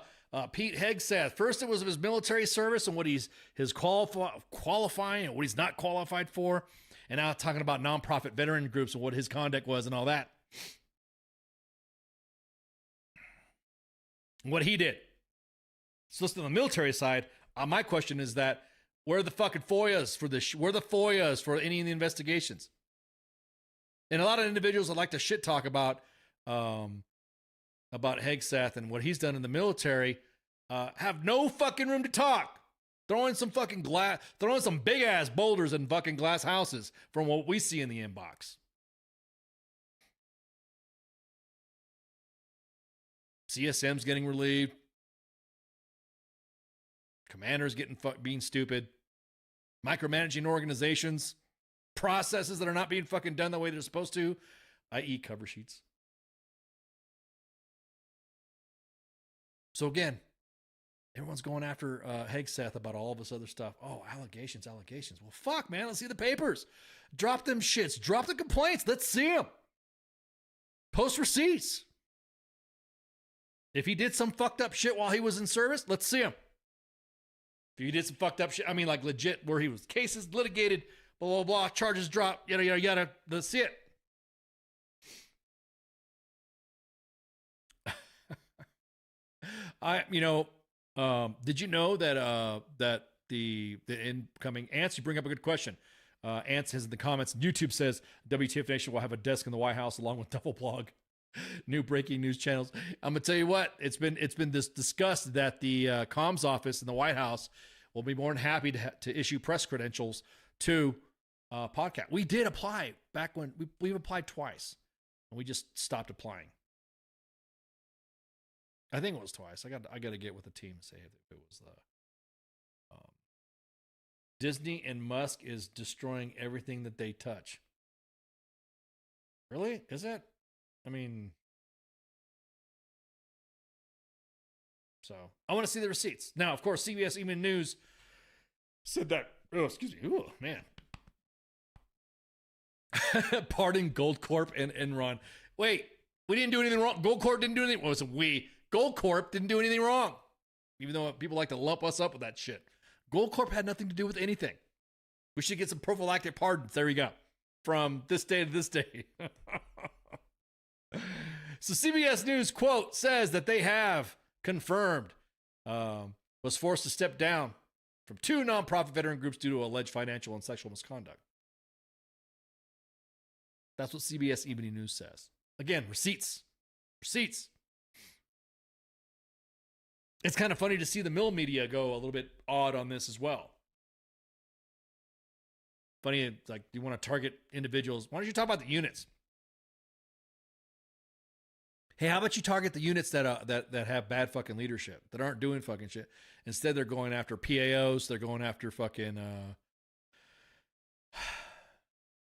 Pete Hegseth. First, it was his military service and what his qualifying and what he's not qualified for, and now talking about nonprofit veteran groups and what his conduct was and all that. What he did. So listen, on the military side, my question is that where are the fucking FOIAs for this? Where are the FOIAs for any of the investigations? And a lot of individuals that like to shit talk about Hegseth and what he's done in the military have no fucking room to talk. Throwing some big ass boulders in fucking glass houses from what we see in the inbox. CSM's getting relieved. Commanders being stupid. Micromanaging organizations. Processes that are not being fucking done the way they're supposed to, i.e. cover sheets. So again, everyone's going after Hegseth about all of this other stuff. Oh, allegations. Well, fuck, man. Let's see the papers. Drop them shits. Drop the complaints. Let's see them. Post receipts. If he did some fucked up shit while he was in service, let's see him. If he did some fucked up shit, I mean, like legit, where he was cases litigated, blah, blah, blah, charges dropped, yada, yada, yada, let's see it. Did you know that the incoming Ants, you bring up a good question. Ants has in the comments, YouTube says WTF Nation will have a desk in the White House along with Duffel Blog. New breaking news channels. I'm gonna tell you what, it's been discussed that the comms office in the White House will be more than happy to issue press credentials to podcast. We did apply back when we've applied twice, and we just stopped applying. I think it was twice. I got to get with the team and say if it was the Disney and Musk is destroying everything that they touch. Really? Is it? I mean, so I want to see the receipts. Now, of course, CBS Evening News said that. Oh, excuse me. Oh, man. Pardon Goldcorp and Enron. Wait, we didn't do anything wrong. Goldcorp didn't do anything. Well, it was we. Goldcorp didn't do anything wrong. Even though people like to lump us up with that shit. Goldcorp had nothing to do with anything. We should get some prophylactic pardons. There we go. From this day to this day. So CBS News, quote, says that they have confirmed was forced to step down from 2 nonprofit veteran groups due to alleged financial and sexual misconduct. That's what CBS Evening News says. Again, receipts. Receipts. It's kind of funny to see the mill media go a little bit odd on this as well. Funny, it's like you want to target individuals. Why don't you talk about the units? Hey, how about you target the units that have bad fucking leadership, that aren't doing fucking shit? Instead, they're going after PAOs. They're going after fucking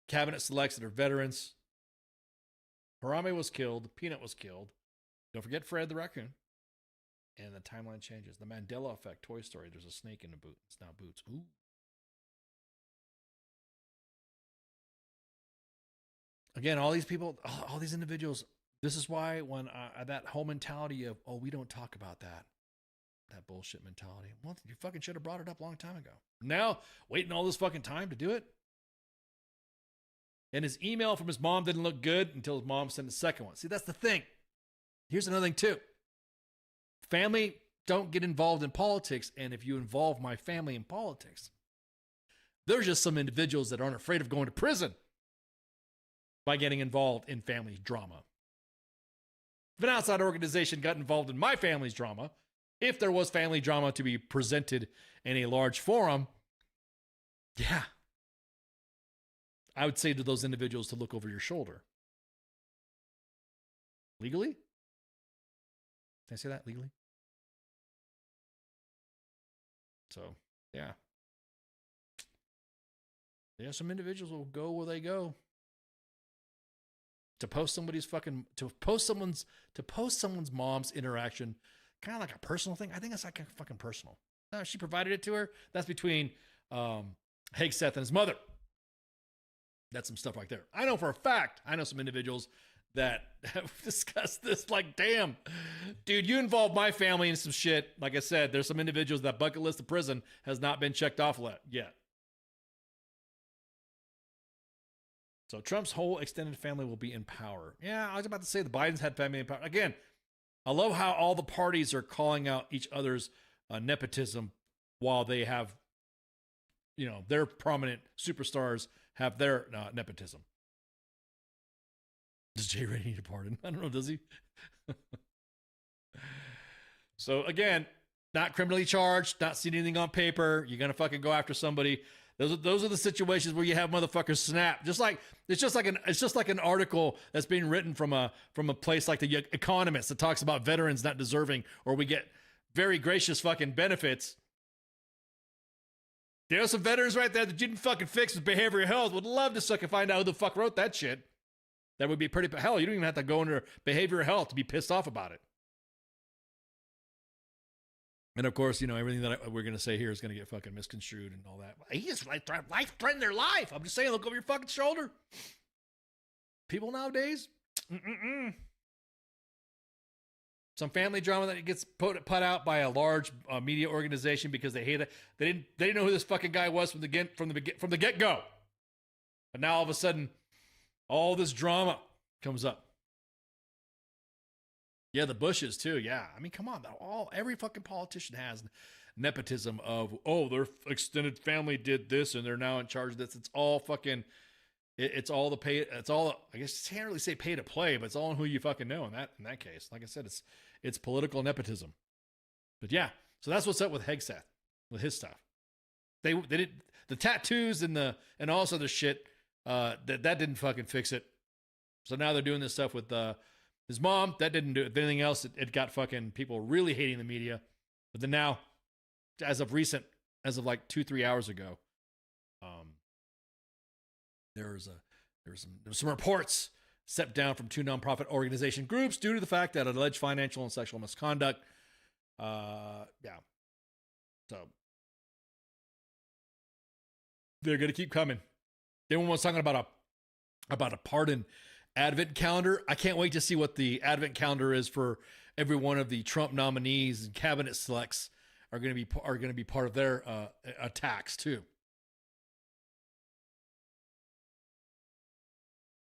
cabinet selects that are veterans. Harambe was killed. Peanut was killed. Don't forget Fred the raccoon. And the timeline changes. The Mandela effect, Toy Story. There's a snake in the boot. It's now Boots. Ooh. Again, all these people, all these individuals, this is why when that whole mentality of, oh, we don't talk about that bullshit mentality. Well, you fucking should have brought it up a long time ago. Now, waiting all this fucking time to do it? And his email from his mom didn't look good until his mom sent the second one. See, that's the thing. Here's another thing, too. Family don't get involved in politics, and if you involve my family in politics, there's just some individuals that aren't afraid of going to prison by getting involved in family drama. If an outside organization got involved in my family's drama, if there was family drama to be presented in a large forum, yeah, I would say to those individuals to look over your shoulder. Legally? Can I say that legally? So, yeah. Yeah, some individuals will go where they go. To post someone's mom's interaction, kind of like a personal thing. I think that's like fucking personal. No, she provided it to her. That's between Hegseth and his mother. That's some stuff right there. I know for a fact, I know some individuals that have discussed this like, damn, dude, you involved my family in some shit. Like I said, there's some individuals that bucket list of prison has not been checked off yet. So Trump's whole extended family will be in power. Yeah, I was about to say the Bidens had family in power. Again, I love how all the parties are calling out each other's nepotism while they have, their prominent superstars have their nepotism. Does Jay Ray need a pardon? I don't know, does he? So again, not criminally charged, not seen anything on paper. You're going to fucking go after somebody. Those are the situations where you have motherfuckers snap. It's just like an article that's being written from a place like The Economist that talks about veterans not deserving, or we get very gracious fucking benefits. There's some veterans right there that you didn't fucking fix with behavioral health. Would love to suck and find out who the fuck wrote that shit. That would be pretty, hell, you don't even have to go under behavioral health to be pissed off about it. And of course, everything that we're going to say here is going to get fucking misconstrued and all that. He just life-threatened their life. I'm just saying, look over your fucking shoulder. People nowadays, some family drama that gets put out by a large media organization because they hate it. They didn't know who this fucking guy was from the get-go. But now all of a sudden, all this drama comes up. Yeah, the Bushes too. Yeah, I mean, come on. Every fucking politician has nepotism of, oh, their extended family did this and they're now in charge of this. It's all fucking. It's all the pay. It's all. I guess you can't really say pay to play, but it's all on who you fucking know. In that case, like I said, it's political nepotism. But yeah, so that's what's up with Hegseth, with his stuff. They did the tattoos and also the shit. That didn't fucking fix it. So now they're doing this stuff with his mom. That didn't do it. If anything else, it got fucking people really hating the media. But then now, as of like 2-3 hours ago, there was some reports stepped down from 2 nonprofit organization groups due to the fact that alleged financial and sexual misconduct. So they're gonna keep coming. Everyone was talking about a pardon advent calendar. I can't wait to see what the advent calendar is for every one of the Trump nominees and cabinet selects are going to be part of their attacks too.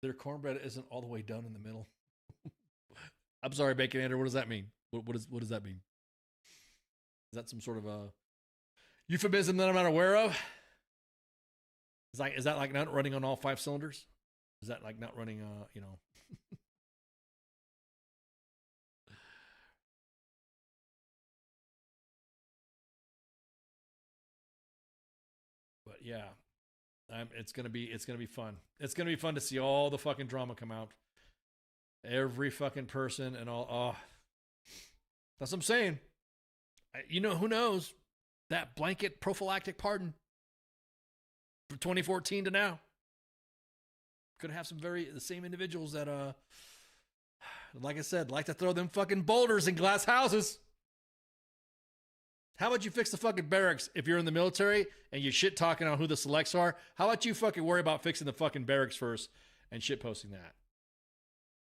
Their cornbread isn't all the way done in the middle. I'm sorry, Baconator. What does that mean? What does that mean? Is that some sort of a euphemism that I'm not aware of? Is that like not running on all 5 cylinders? Is that like not running, But yeah, it's gonna be fun. It's gonna be fun to see all the fucking drama come out. Every fucking person and all. Oh, that's what I'm saying. Who knows? That blanket prophylactic pardon from 2014 to now could have the same individuals that, like I said, like to throw them fucking boulders in glass houses. How about you fix the fucking barracks if you're in the military and you shit talking on who the selects are? How about you fucking worry about fixing the fucking barracks first and shit posting that?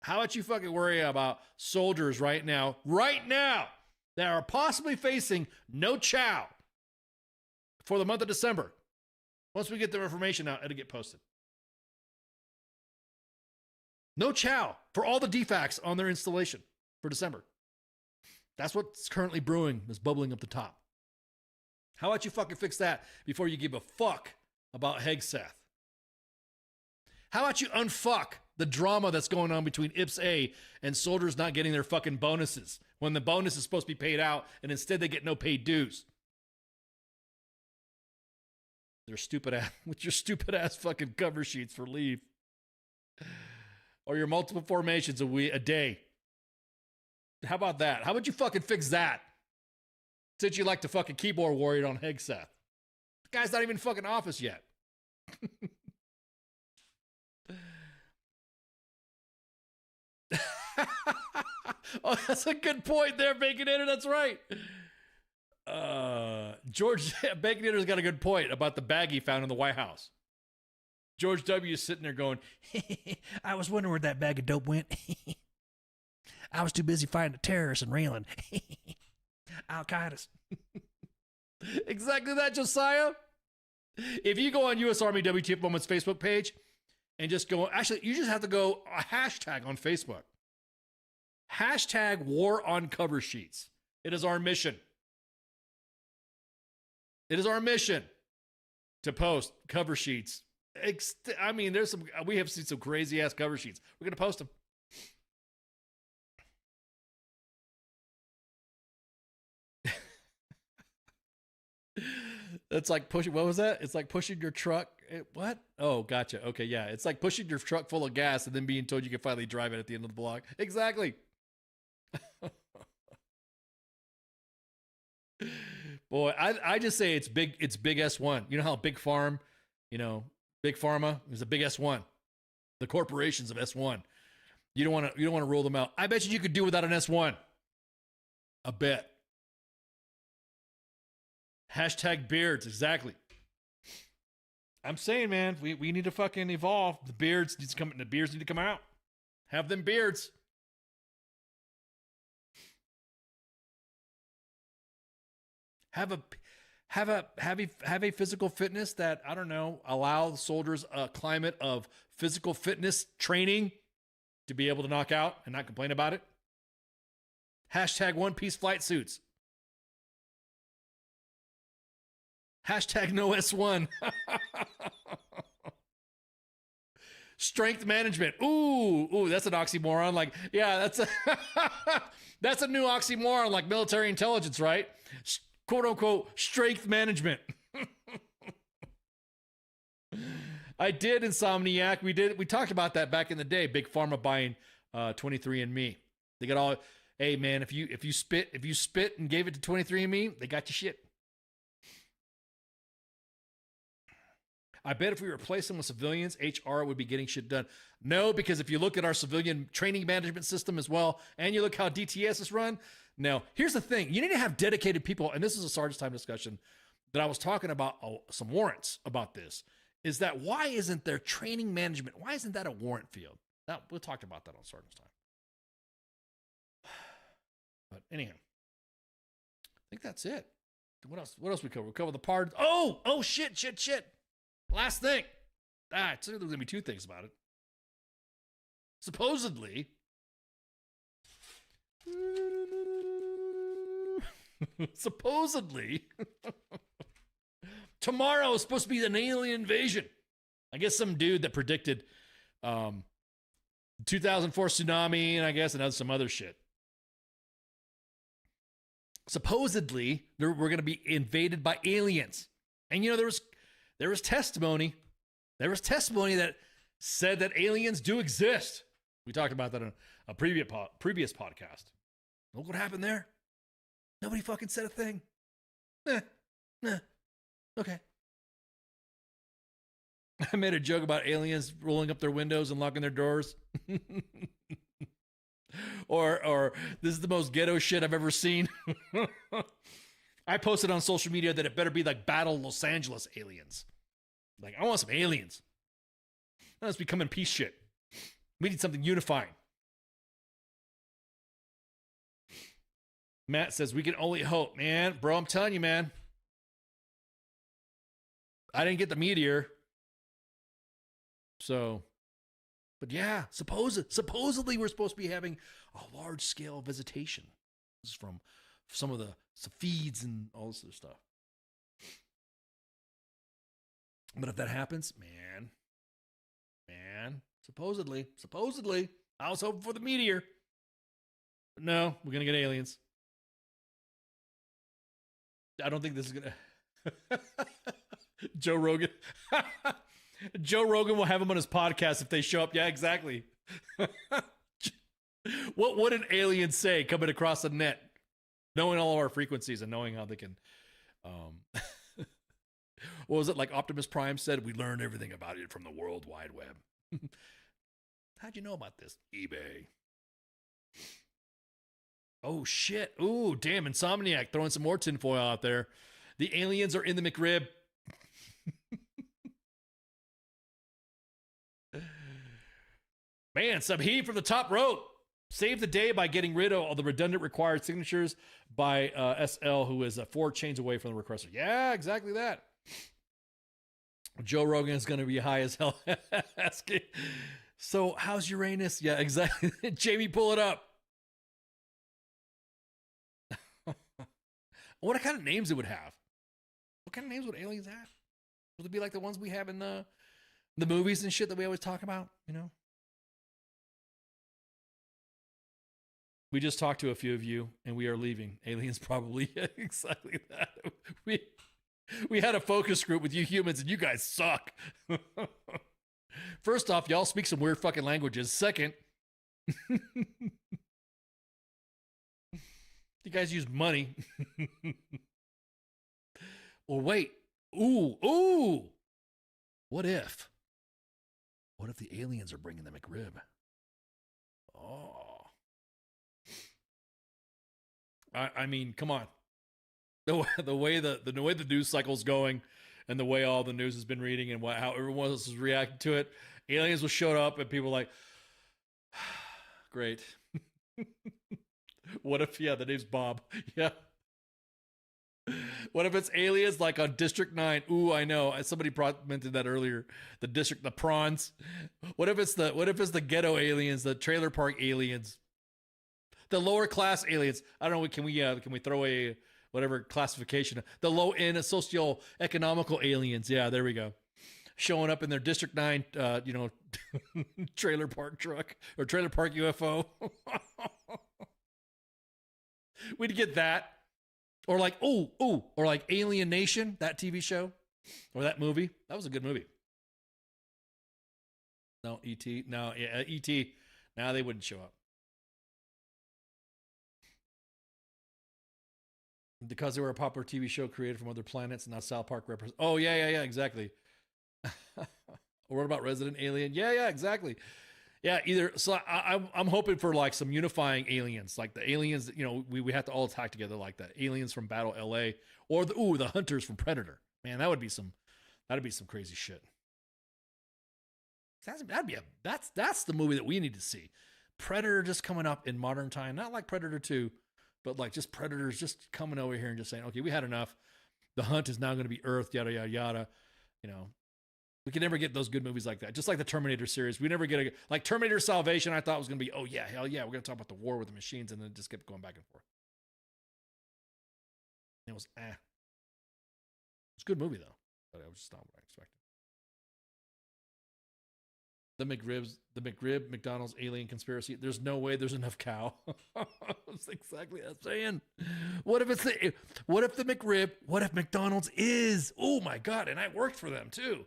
How about you fucking worry about soldiers right now, that are possibly facing no chow for the month of December? Once we get their information out, it'll get posted. No chow for all the defects on their installation for December. That's what's currently brewing, is bubbling up the top. How about you fucking fix that before you give a fuck about Hegseth? How about you unfuck the drama that's going on between IPS-A and soldiers not getting their fucking bonuses when the bonus is supposed to be paid out and instead they get no paid dues? They're stupid ass with your stupid ass fucking cover sheets for leave. Or your multiple formations a day. How about that? How about you fucking fix that? Since you like to fucking keyboard warrior on Hegseth. The guy's not even in fucking office yet. Oh, that's a good point there, Baconator. That's right. George Baconator's got a good point about the bag he found in the White House. George W. is sitting there going, I was wondering where that bag of dope went. I was too busy fighting the terrorists and railing. Al-Qaeda's. Exactly that, Josiah. If you go on U.S. Army WTF Moments Facebook page and just go, actually, you just have to go a hashtag on Facebook. Hashtag war on cover sheets. It is our mission. It is our mission to post cover sheets. I mean, we have seen some crazy ass cover sheets. We're going to post them. It's like pushing, what was that? It's like pushing your truck. What? Oh, gotcha. Okay, yeah. It's like pushing your truck full of gas and then being told you can finally drive it at the end of the block. Exactly. Boy, I just say it's big S1. You know how Big Farm, Big Pharma is a big S1. The corporations of S1. You don't want to roll them out. I bet you could do without an S1. A bet. Hashtag beards, exactly. I'm saying, man, we need to fucking evolve. The beards need to come out. Have them beards. Have a physical fitness that, I don't know, allow the soldiers a climate of physical fitness training to be able to knock out and not complain about it. Hashtag one-piece flight suits. Hashtag no S1. Strength management. Ooh, that's an oxymoron. Like, yeah, that's a new oxymoron, like military intelligence, right? Quote unquote strength management. I did Insomniac. We talked about that back in the day. Big Pharma buying 23andMe. They got all. Hey man, if you spit and gave it to 23andMe, they got your shit. I bet if we replace them with civilians, HR would be getting shit done. No, because if you look at our civilian training management system as well, and you look how DTS is run. Now, here's the thing. You need to have dedicated people, and this is a Sergeant's Time discussion that I was talking about some warrants about this, is that why isn't there training management? Why isn't that a warrant field? Now, we'll talk about that on Sergeant's Time. But anyhow, I think that's it. What else we cover? We cover the pardons. Oh, shit. Last thing. There's going to be two things about it. Supposedly, tomorrow is supposed to be an alien invasion. I guess some dude that predicted 2004 tsunami and I guess some other shit. Supposedly, we're going to be invaded by aliens. And there was testimony. There was testimony that said that aliens do exist. We talked about that on a previous podcast. Look what happened there. Nobody fucking said a thing. Okay. I made a joke about aliens rolling up their windows and locking their doors. or this is the most ghetto shit I've ever seen. I posted on social media that it better be like Battle Los Angeles aliens. Like, I want some aliens. Now it's becoming piece shit. We need something unifying. Matt says, we can only hope, man. Bro, I'm telling you, man. I didn't get the meteor. So, but yeah, supposedly we're supposed to be having a large-scale visitation. This is from some of the feeds and all this other stuff. But if that happens, man, supposedly, I was hoping for the meteor. But no, we're going to get aliens. I don't think this is going to... Joe Rogan. Joe Rogan will have them on his podcast if they show up. Yeah, exactly. What would an alien say coming across the net? Knowing all of our frequencies and knowing how they can... what was it, like Optimus Prime said? We learned everything about it from the World Wide Web. How'd you know about this? eBay. Oh, shit. Ooh, damn, Insomniac throwing some more tinfoil out there. The aliens are in the McRib. Man, some heat from the top rope. Saved the day by getting rid of all the redundant required signatures by SL, who is 4 chains away from the requester. Yeah, exactly that. Joe Rogan is going to be high as hell. Asking, so how's Uranus? Yeah, exactly. Jamie, pull it up. What kind of names it would have? What kind of names would aliens have? Would it be like the ones we have in the movies and shit that we always talk about, you know? We just talked to a few of you and we are leaving. Aliens probably. Yeah, exactly that. We had a focus group with you humans and you guys suck. First off, y'all speak some weird fucking languages. Second, you guys use money. Well, wait. Ooh. What if the aliens are bringing the McRib? Oh. I mean, come on. The way the news cycle's going and the way all the news has been reading and how everyone else is reacting to it, aliens will show up and people are like, great. What if, the name's Bob. Yeah. What if it's aliens like on District 9? Ooh, I know. Somebody mentioned that earlier. The prawns. What if it's the ghetto aliens, the trailer park aliens, the lower class aliens? I don't know. Can we throw a whatever classification? The low end socio-economical aliens. Yeah, there we go. Showing up in their District 9, trailer park truck or trailer park UFO. We'd get that. Or like, or like Alien Nation, that TV show, or that movie. That was a good movie. No, E.T. No, yeah, E.T. Now they wouldn't show up. Because they were a popular TV show created from other planets and now South Park represents. Oh, yeah, exactly. Or what about Resident Alien? Yeah, exactly. Yeah, either. So I'm hoping for like some unifying aliens, like the aliens, we have to all attack together like that. Aliens from Battle LA or the hunters from Predator. Man, that'd be some crazy shit. That's the movie that we need to see. Predator just coming up in modern time, not like Predator 2, but like just Predators just coming over here and just saying, okay, we had enough. The hunt is now going to be Earth, yada, yada, yada. We can never get those good movies like that. Just like the Terminator series. We never get like Terminator Salvation, I thought was going to be, oh yeah, hell yeah. We're going to talk about the war with the machines, and then it just kept going back and forth. It was It's a good movie though, but it was just not what I expected. The McRib, McDonald's alien conspiracy. There's no way there's enough cow. That's exactly what I'm saying. What if the McRib, what if McDonald's is, oh my God, and I worked for them too.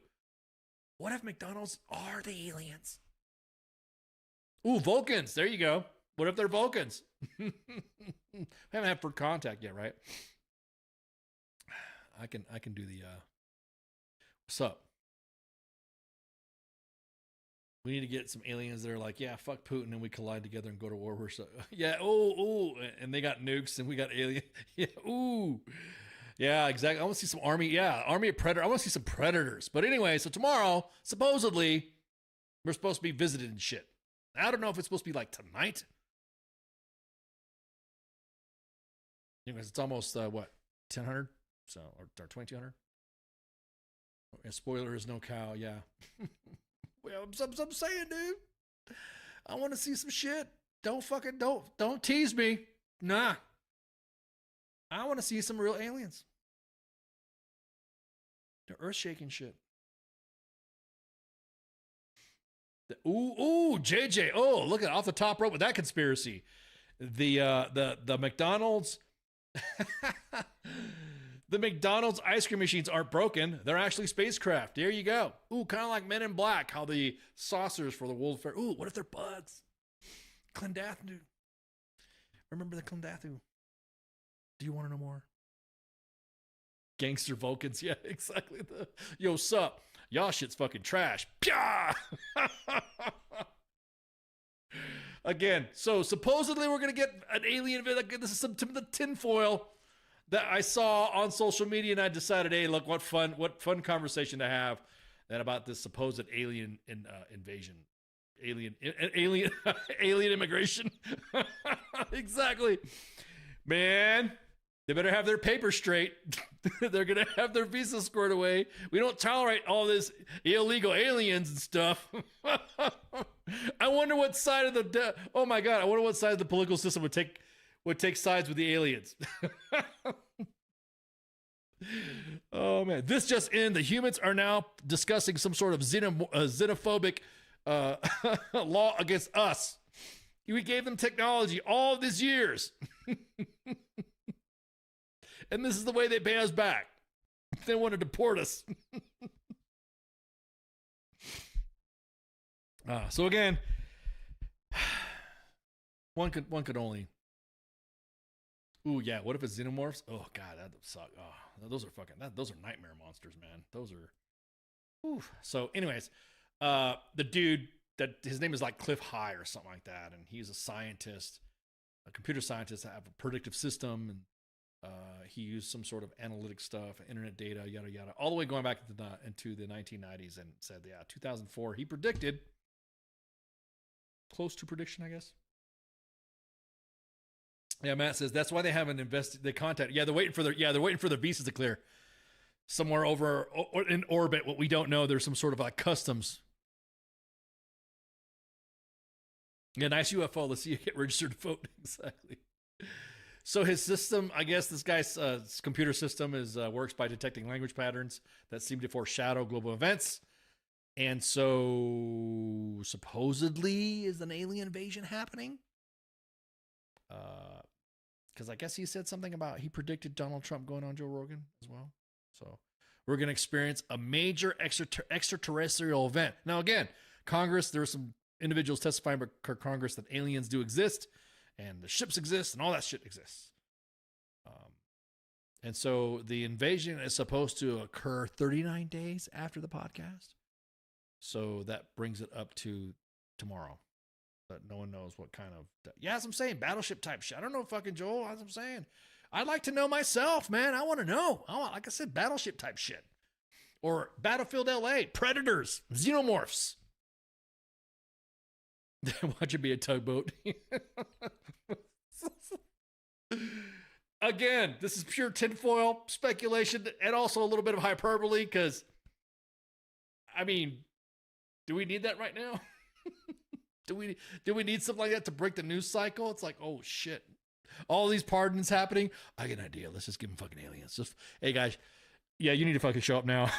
What if McDonald's are the aliens? Ooh, Vulcans. There you go. What if they're Vulcans? We haven't had for contact yet, right? I can do the what's up? We need to get some aliens that are like, yeah, fuck Putin, and we collide together and go to war. Yeah, and they got nukes and we got aliens. Yeah, ooh. Yeah, exactly. I want to see some army. Yeah, army of predator. I want to see some predators. But anyway, so tomorrow, supposedly, we're supposed to be visited and shit. I don't know if it's supposed to be like tonight. Anyways, it's almost what 1000, so or 2200. And spoiler is no cow. Yeah. Well, I'm saying, dude. I want to see some shit. Don't tease me. Nah. I want to see some real aliens. The earth-shaking shit. Ooh, JJ. Oh, look at off the top rope with that conspiracy. The McDonald's the McDonald's ice cream machines aren't broken. They're actually spacecraft. There you go. Ooh, kind of like Men in Black, how the saucers for the World Fair. Ooh, what if they're bugs? Clendathu. Remember the Clendathu? Do you want to know more? Gangster Vulcans. Yeah, exactly. Yo, sup? Y'all shit's fucking trash. Pya! Again, so supposedly we're going to get an alien. This is some the tinfoil that I saw on social media, and I decided, hey, look, what fun conversation to have and about this supposed alien invasion. Alien immigration. Exactly. Man, they better have their papers straight. They're going to have their visa squared away. We don't tolerate all this illegal aliens and stuff. I wonder what side of the oh my God, I wonder what side of the political system would take sides with the aliens. Oh man, this just in, the humans are now discussing some sort of xenophobic law against us. We gave them technology all these years. And this is the way they pay us back. They want to deport us. So again, one could only. Ooh, yeah. What if it's xenomorphs? Oh God, that would suck. Oh, those are nightmare monsters, man. Those are. Ooh. So, anyways, the dude that his name is like Cliff High or something like that, and he's a scientist, a computer scientist that have a predictive system, and he used some sort of analytic stuff, internet data, yada yada, all the way going back into the 1990s, and said, yeah, 2004, he predicted, close to prediction, I guess. Yeah, Matt says that's why they haven't invested. They contact. Yeah, they're waiting for their visas to clear. Somewhere over or in orbit, what we don't know. There's some sort of like customs. Yeah, nice UFO. Let's see you get registered to vote. Exactly. So his system, I guess this guy's computer system works by detecting language patterns that seem to foreshadow global events. And so supposedly is an alien invasion happening? Because I guess he said something about he predicted Donald Trump going on Joe Rogan as well. So we're going to experience a major extraterrestrial event. Now, again, Congress, there are some individuals testifying by Congress that aliens do exist and the ships exist and all that shit exists. And so the invasion is supposed to occur 39 days after the podcast. So that brings it up to tomorrow. But no one knows what kind of... Yeah, as I'm saying, battleship type shit. I don't know, fucking Joel, as I'm saying. I'd like to know myself, man. I want to know. Like I said, battleship type shit. Or Battlefield LA, Predators, Xenomorphs. Watch it be a tugboat. Again, this is pure tinfoil speculation and also a little bit of hyperbole because, I mean, do we need that right now? Do we need something like that to break the news cycle? It's like, oh shit, all these pardons happening. I get an idea. Let's just give them fucking aliens. Just, hey guys, yeah, you need to fucking show up now.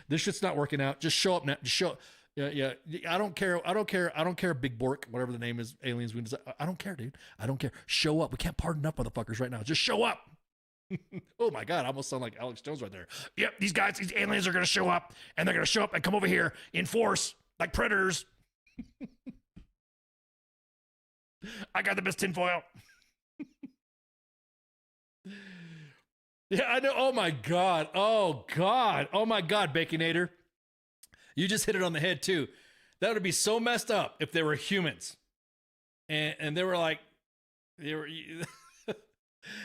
This shit's not working out. Just show up now. Just show up. Yeah. I don't care. Big Bork, whatever the name is, aliens. I don't care, dude. I don't care. Show up. We can't pardon up motherfuckers right now. Just show up. Oh my God, I almost sound like Alex Jones right there. Yep, these aliens are going to show up, and they're going to show up and come over here in force like predators. I got the best tinfoil. Yeah, I know. Oh my God. Oh my God, Baconator. You just hit it on the head too. That would be so messed up if they were humans. And they were like,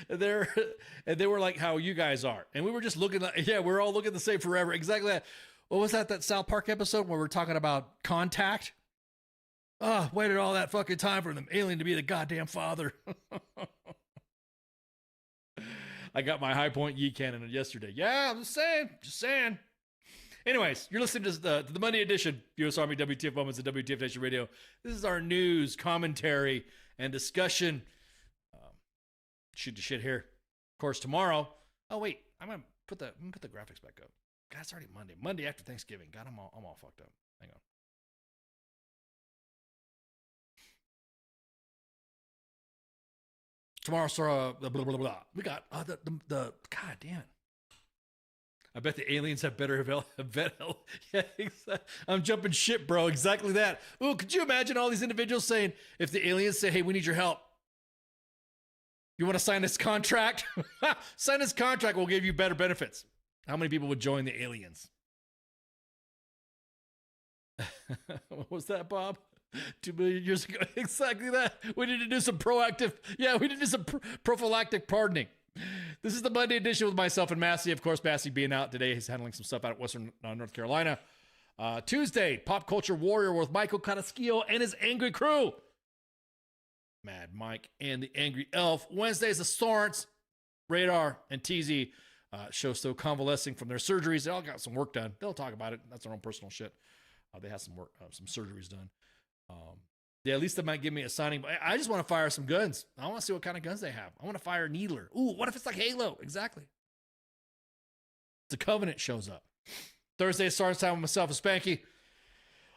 They were like how you guys are. And we were just looking like, yeah, we're all looking the same forever. Exactly that. What was that South Park episode where we're talking about contact? Oh, waited all that fucking time for the alien to be the goddamn father. I got my High Point Yee cannon yesterday. Yeah, I'm just saying. Anyways, you're listening to the Monday edition, U.S. Army WTF Moments and WTF Nation Radio. This is our news, commentary, and discussion. Shoot the shit here. Of course, tomorrow. Oh wait, I'm gonna put the graphics back up. God, it's already Monday. Monday after Thanksgiving. God, I'm all fucked up. Hang on. Tomorrow, blah, blah, blah, blah. We got the God damn it. I bet the aliens have better yeah, exactly. I'm jumping ship, bro. Exactly that. Ooh, could you imagine all these individuals saying, if the aliens say, hey, we need your help. You want to sign this contract? Sign this contract. We'll give you better benefits. How many people would join the aliens? What was that, Bob? 2 billion years ago. Exactly that. We need to do some prophylactic pardoning. This is the Monday edition with myself and Massey. Of course, Massey being out today. He's handling some stuff out at Western North Carolina. Tuesday, Pop Culture Warrior with Michael Carrasquillo and his angry crew. Mad Mike and the Angry Elf. Wednesdays, the Sorents, Radar, and TZ. Show still convalescing from their surgeries. They all got some work done. They'll talk about it. That's their own personal shit. They had some work, some surgeries done. Yeah, at least they might give me a signing. I just want to fire some guns. I want to see what kind of guns they have. I want to fire a Needler. Ooh, what if it's like Halo? Exactly. The Covenant shows up. Thursday, starting time with myself and Spanky.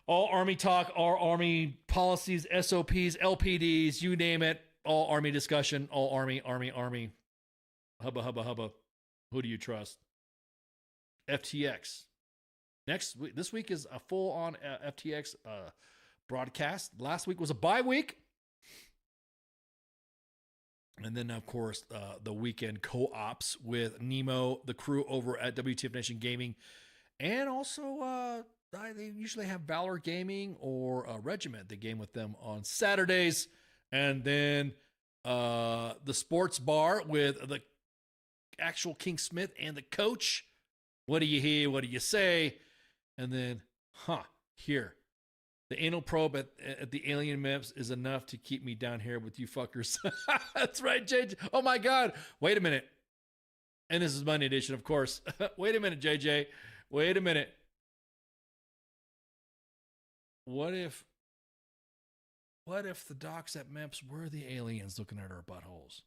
All Army talk, all Army policies, SOPs, LPDs, you name it. All Army discussion, all Army. Hubba. Who do you trust? FTX. This week is a full-on FTX broadcast. Last week was a bye week. And then, of course, the weekend co-ops with Nemo, the crew over at WTF Nation Gaming. And also, they usually have Valor Gaming or Regiment. They game with them on Saturdays. And then the sports bar with the actual King Smith and the coach. What do you hear? What do you say? And then, here. The anal probe at the alien maps is enough to keep me down here with you fuckers. That's right, JJ. Oh my God. Wait a minute. And this is Monday edition, of course. Wait a minute, JJ. Wait a minute. What if the docs at MEPS were the aliens looking at our buttholes?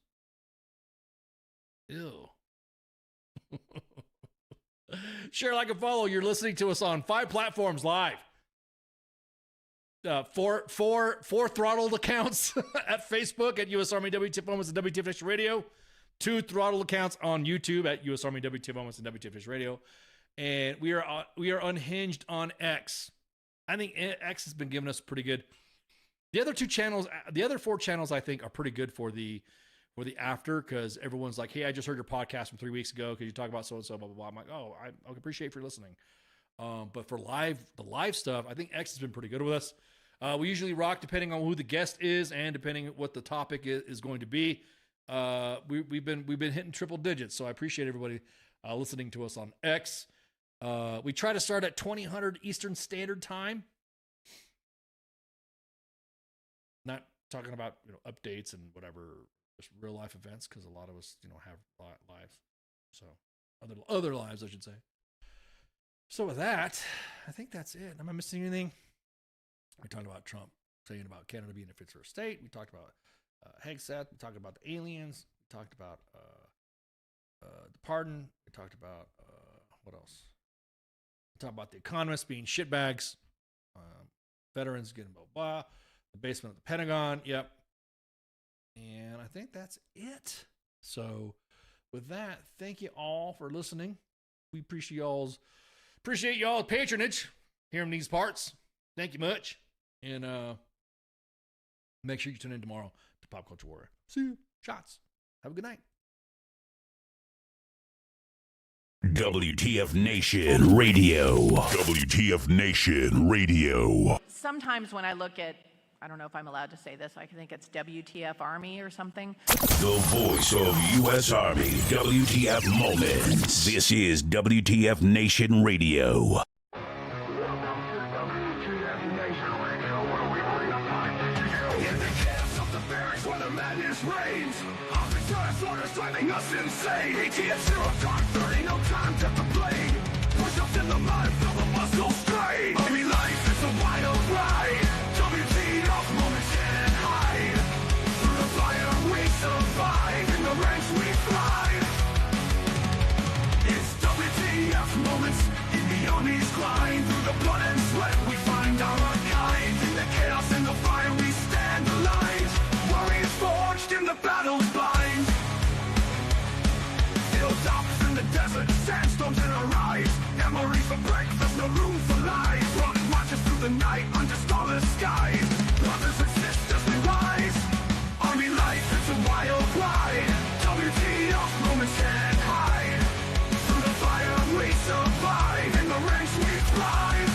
Ew. Share, like, and follow. You're listening to us on 5 platforms live. 4 throttled accounts at Facebook at U.S. Army WTF Moments and WTF Nation Radio. 2 throttled accounts on YouTube at U.S. Army WTF Moments and WTF Nation Radio. And we are unhinged on X. I think X has been giving us pretty good. The other 4 channels, I think, are pretty good for the after, because everyone's like, hey, I just heard your podcast from 3 weeks ago because you talk about so-and-so, blah, blah, blah. I'm like, oh, I appreciate for listening. But for the live stuff, I think X has been pretty good with us. We usually rock depending on who the guest is and depending on what the topic is going to be. We've been hitting triple digits, so I appreciate everybody listening to us on X. We try to start at 2000 Eastern Standard Time. Not talking about updates and whatever, just real life events, because a lot of us have lives. So other lives, I should say. So with that, I think that's it. Am I missing anything? We talked about Trump saying about Canada being a fit-for state. We talked about Hegseth. We talked about the aliens. We talked about the pardon. We talked about what else? We talked about the economists being shitbags. Veterans getting blah, blah. The basement of the Pentagon. Yep. And I think that's it. So with that, thank you all for listening. We appreciate y'all's patronage here in these parts. Thank you much. And make sure you tune in tomorrow to Pop Culture Warrior. See you. Shots. Have a good night. WTF Nation Radio. WTF Nation Radio. Sometimes when I look at I don't know if I'm allowed to say this. I think it's WTF Army or something. The voice of U.S. Army, WTF Moments. This is WTF Nation Radio. Driving us insane. ATF zero dark 30, no time to complain. Push ups in the mud, feel the muscle strain. Army life is a wild ride. WTF moments can't hide. Through the fire we survive. In the ranks we thrive. It's WTF moments in the Army's grind. Through the blood and sweat we find our kind. In the chaos and the fire we stand aligned. Warriors forged in the battle's bind. Hilltops in the desert, sandstorms in our eyes. Memories for breakfast, no room for lies. Running watches through the night under starless skies. Brothers and sisters, we rise. Army life is a wild ride. WTF moments can't hide. Through the fire we survive. In the ranks we thrive.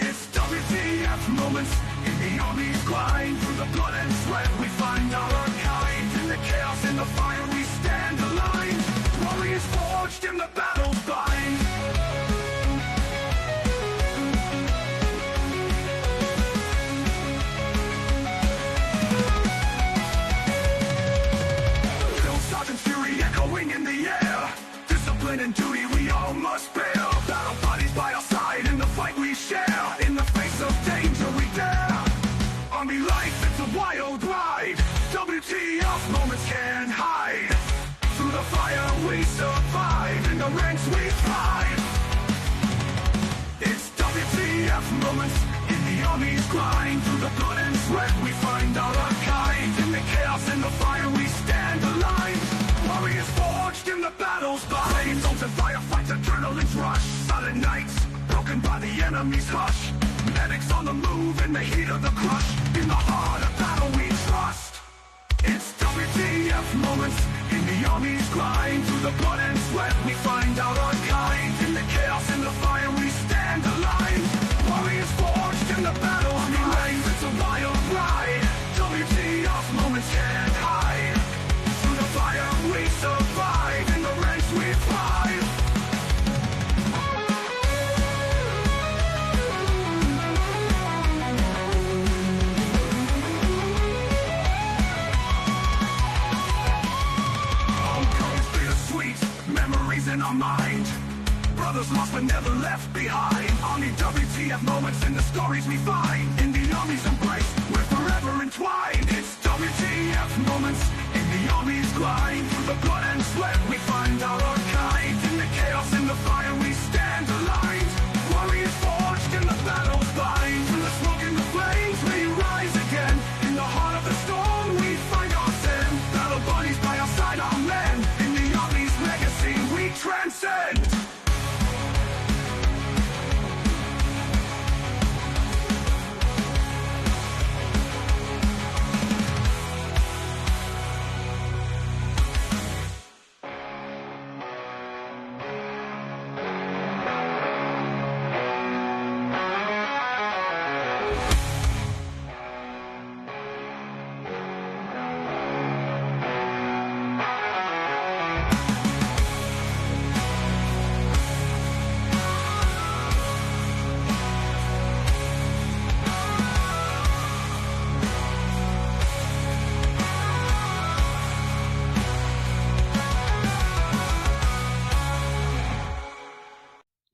It's WTF moments in the Army's grind. Through the blood and sweat we find our kind. In the chaos and the fire we stand aligned. Warriors forged in the battle's bind. Drill sergeant fury echoing in the air. Discipline and duty we all must bear. Battle bodies by our side in the fight we share. In the face of danger we dare. Army life, it's a wild ride. WTF moments can't hide. Through the fire we survive. In the ranks we thrive. It's WTF moments in the Army's grind. Through the blood and sweat we find our kind. In the chaos and the fire we stand aligned. Warriors forged in the battle's bind. Zones and firefights, adrenaline's rush. Silent nights, broken by the enemy's hush. Medics on the move in the heat of the crush. In the heart of battle we trust. It's WTF moments in the Army's grind. Through the blood and sweat we find our kind. In the chaos and the fire we stand aligned. Warriors forged in the battle. Army life, it's a wild ride. WTF moments can't hide. Through the fire we survive. In the ranks we thrive. Memories in our mind. Brothers lost but never left behind. Army WTF moments in the stories we find. In the Army's embrace, we're forever entwined. It's WTF moments in the Army's grind. Through the blood and sweat we find our kind. In the chaos and the fire we stand aligned. Warriors forged in the battle's bind. Through the smoke and the flames we rise again. In the heart of the storm we find our sin. Battle buddies by our side, our men. In the Army's legacy we transcend.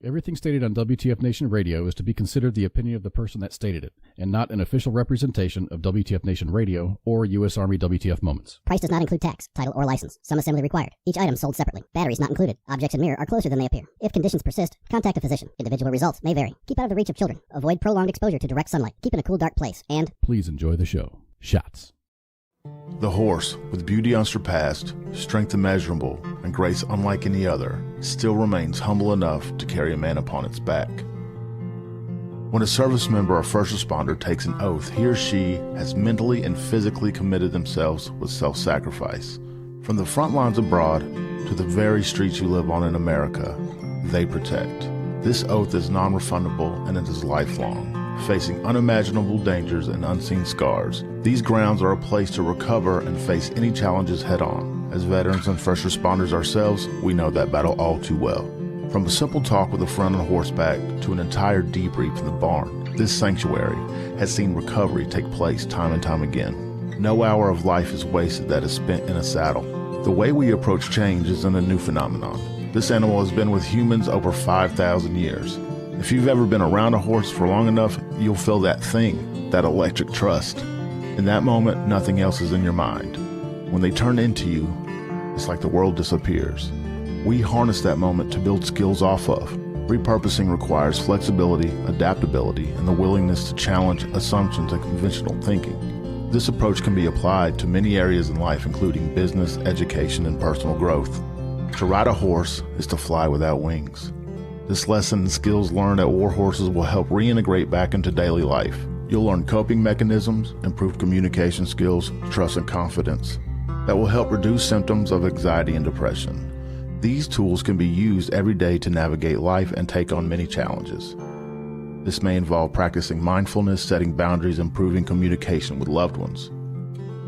Everything stated on WTF Nation Radio is to be considered the opinion of the person that stated it, and not an official representation of WTF Nation Radio or U.S. Army WTF Moments. Price does not include tax, title, or license. Some assembly required. Each item sold separately. Batteries not included. Objects in mirror are closer than they appear. If conditions persist, contact a physician. Individual results may vary. Keep out of the reach of children. Avoid prolonged exposure to direct sunlight. Keep in a cool, dark place. And please enjoy the show. Shots. The horse, with beauty unsurpassed, strength immeasurable, and grace unlike any other, still remains humble enough to carry a man upon its back. When a service member or first responder takes an oath, he or she has mentally and physically committed themselves with self-sacrifice. From the front lines abroad to the very streets you live on in America, they protect. This oath is non-refundable and it is lifelong. facing unimaginable dangers and unseen scars. These grounds are a place to recover and face any challenges head on. As veterans and first responders ourselves, we know that battle all too well. From a simple talk with a friend on horseback to an entire debrief in the barn, this sanctuary has seen recovery take place time and time again. No hour of life is wasted that is spent in a saddle. The way we approach change isn't a new phenomenon. This animal has been with humans over 5,000 years. If you've ever been around a horse for long enough, you'll feel that thing, that electric trust. In that moment, nothing else is in your mind. When they turn into you, it's like the world disappears. We harness that moment to build skills off of. Repurposing requires flexibility, adaptability, and the willingness to challenge assumptions and conventional thinking. This approach can be applied to many areas in life, including business, education, and personal growth. To ride a horse is to fly without wings. This lesson and skills learned at war horses will help reintegrate back into daily life. You'll learn coping mechanisms, improve communication skills, trust and confidence that will help reduce symptoms of anxiety and depression. These tools can be used every day to navigate life and take on many challenges. This may involve practicing mindfulness, setting boundaries, improving communication with loved ones.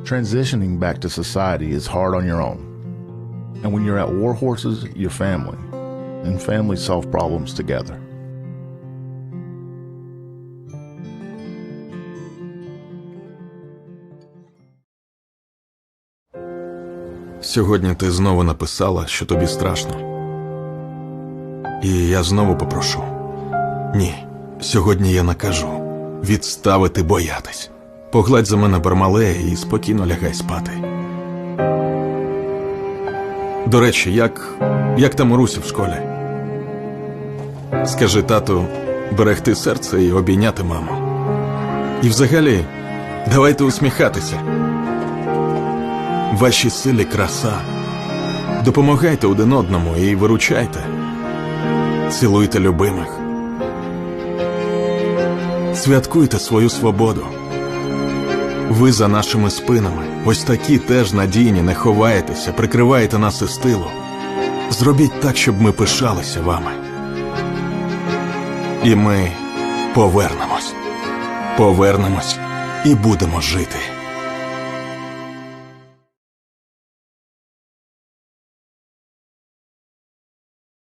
Transitioning back to society is hard on your own. And when you're at war horses, you're family. And families solve problems together. Сьогодні ти знову написала, що тобі страшно. І я знову попрошу. Ні, сьогодні я накажу відставити боятись. Погладь за мене Бармалея і спокійно лягай спати. До речі, як там Урусі в школі? Скажи тату берегти серце і обійняти маму. І взагалі, давайте усміхатися. Вашій силі краса. Допомагайте один одному і виручайте. Цілуйте любимих. Святкуйте свою свободу. Ви за нашими спинами, ось такі теж надійні, не ховаєтеся, прикриваєте нас із тилу. Зробіть так, щоб ми пишалися вами. І ми повернемось. Повернемось і будемо жити.